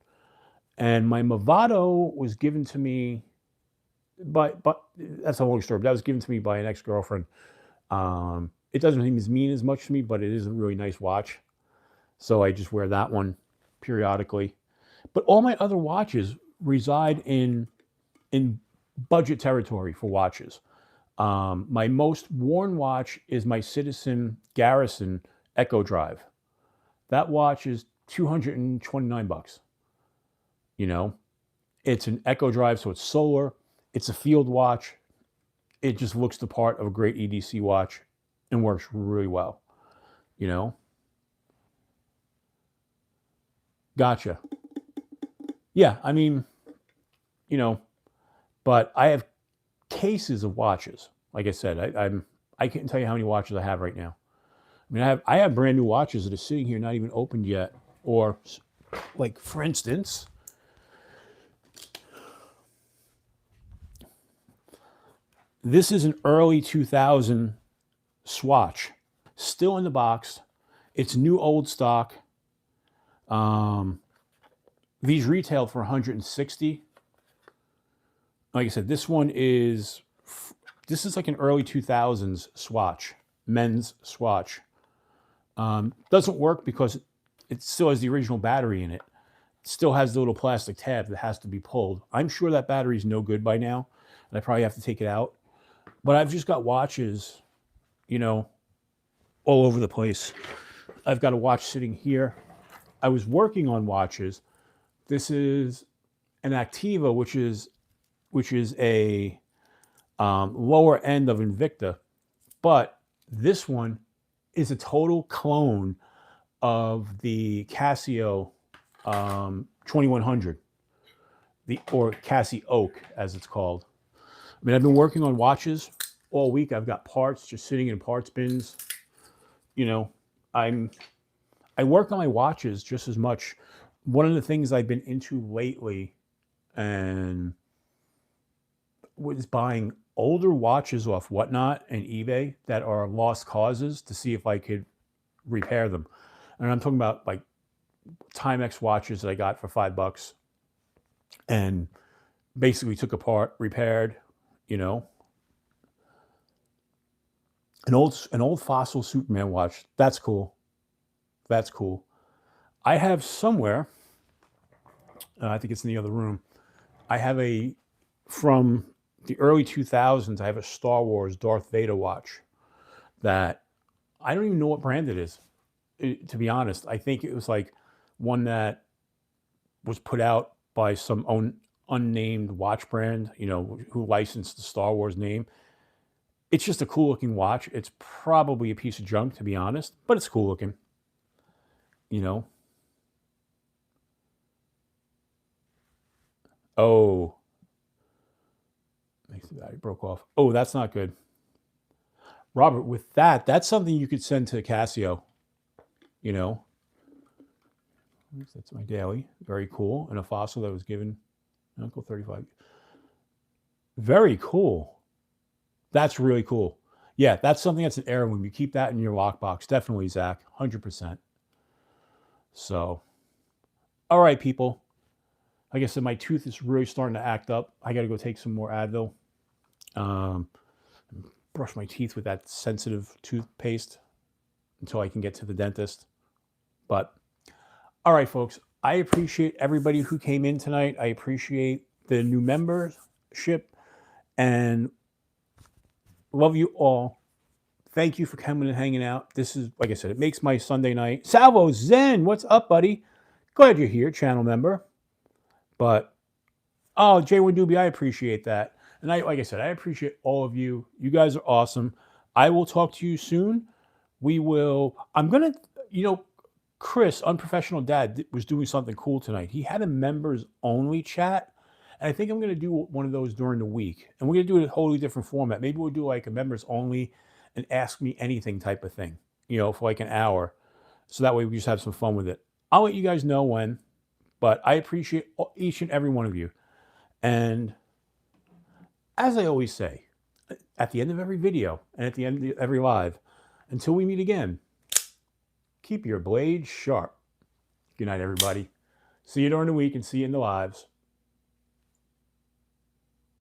And my Movado was given to me but that's a long story. But that was given to me by an ex-girlfriend. It doesn't mean as much to me, but it is a really nice watch. So I just wear that one periodically. But all my other watches reside in budget territory for watches. My most worn watch is my Citizen Garrison Echo Drive. That watch is $229. You know, it's an Echo Drive, so it's solar. It's a field watch. It just looks the part of a great EDC watch and works really well. You know, gotcha. Yeah, I mean, you know, but I have cases of watches. Like I said, I can't tell you how many watches I have right now. I mean, I have brand new watches that are sitting here not even opened yet. Or, like, for instance, this is an early 2000 Swatch, still in the box. It's new old stock. These retailed for 160. Like I said, this is like an early 2000s Swatch, men's Swatch. Doesn't work because it still has the original battery in it. It still has the little plastic tab that has to be pulled. I'm sure that battery is no good by now, and I probably have to take it out. But I've just got watches, you know, all over the place. I've got a watch sitting here. I was working on watches. This is an Activa, which is a lower end of Invicta, but this one is a total clone of the Casio 2100, or Casio Oak, as it's called. I mean, I've been working on watches all week. I've got parts just sitting in parts bins. You know, I work on my watches just as much. One of the things I've been into lately and was buying older watches off Whatnot and eBay that are lost causes to see if I could repair them. And I'm talking about like Timex watches that I got for $5 and basically took apart, repaired, you know. An old Fossil Superman watch. That's cool. That's cool. I have somewhere, I think it's in the other room, I have from the early 2000s, I have a Star Wars Darth Vader watch that I don't even know what brand it is, to be honest. I think it was like one that was put out by some unnamed watch brand, you know, who licensed the Star Wars name. It's just a cool looking watch. It's probably a piece of junk, to be honest, but it's cool looking, you know. Oh, makes the battery broke off. Oh, that's not good. Robert, with that's something you could send to Casio, you know. That's my daily. Very cool. And a Fossil that was given Uncle 35. Very cool. That's really cool. Yeah, that's something that's an heirloom. You keep that in your lockbox. Definitely, Zach. 100%. So, all right, people. Like I said, my tooth is really starting to act up. I got to go take some more Advil. Brush my teeth with that sensitive toothpaste until I can get to the dentist. But, all right, folks. I appreciate everybody who came in tonight. I appreciate the new membership. And Love you all. Thank you for coming and hanging out. This is, like I said, it makes my Sunday night. Salvo Zen, what's up, buddy? Glad you're here, channel member. But, oh, J1 Doobie, I appreciate that. And like I said, I appreciate all of you. You guys are awesome. I will talk to you soon. I'm going to, Chris, Unprofessional Dad, was doing something cool tonight. He had a members only chat. And I think I'm going to do one of those during the week. And we're going to do it in a totally different format. Maybe we'll do like a members only and ask me anything type of thing, for like an hour. So that way we just have some fun with it. I'll let you guys know when, but I appreciate each and every one of you. And as I always say, at the end of every video and at the end of every live, until we meet again, keep your blade sharp. Good night, everybody. See you during the week and see you in the lives.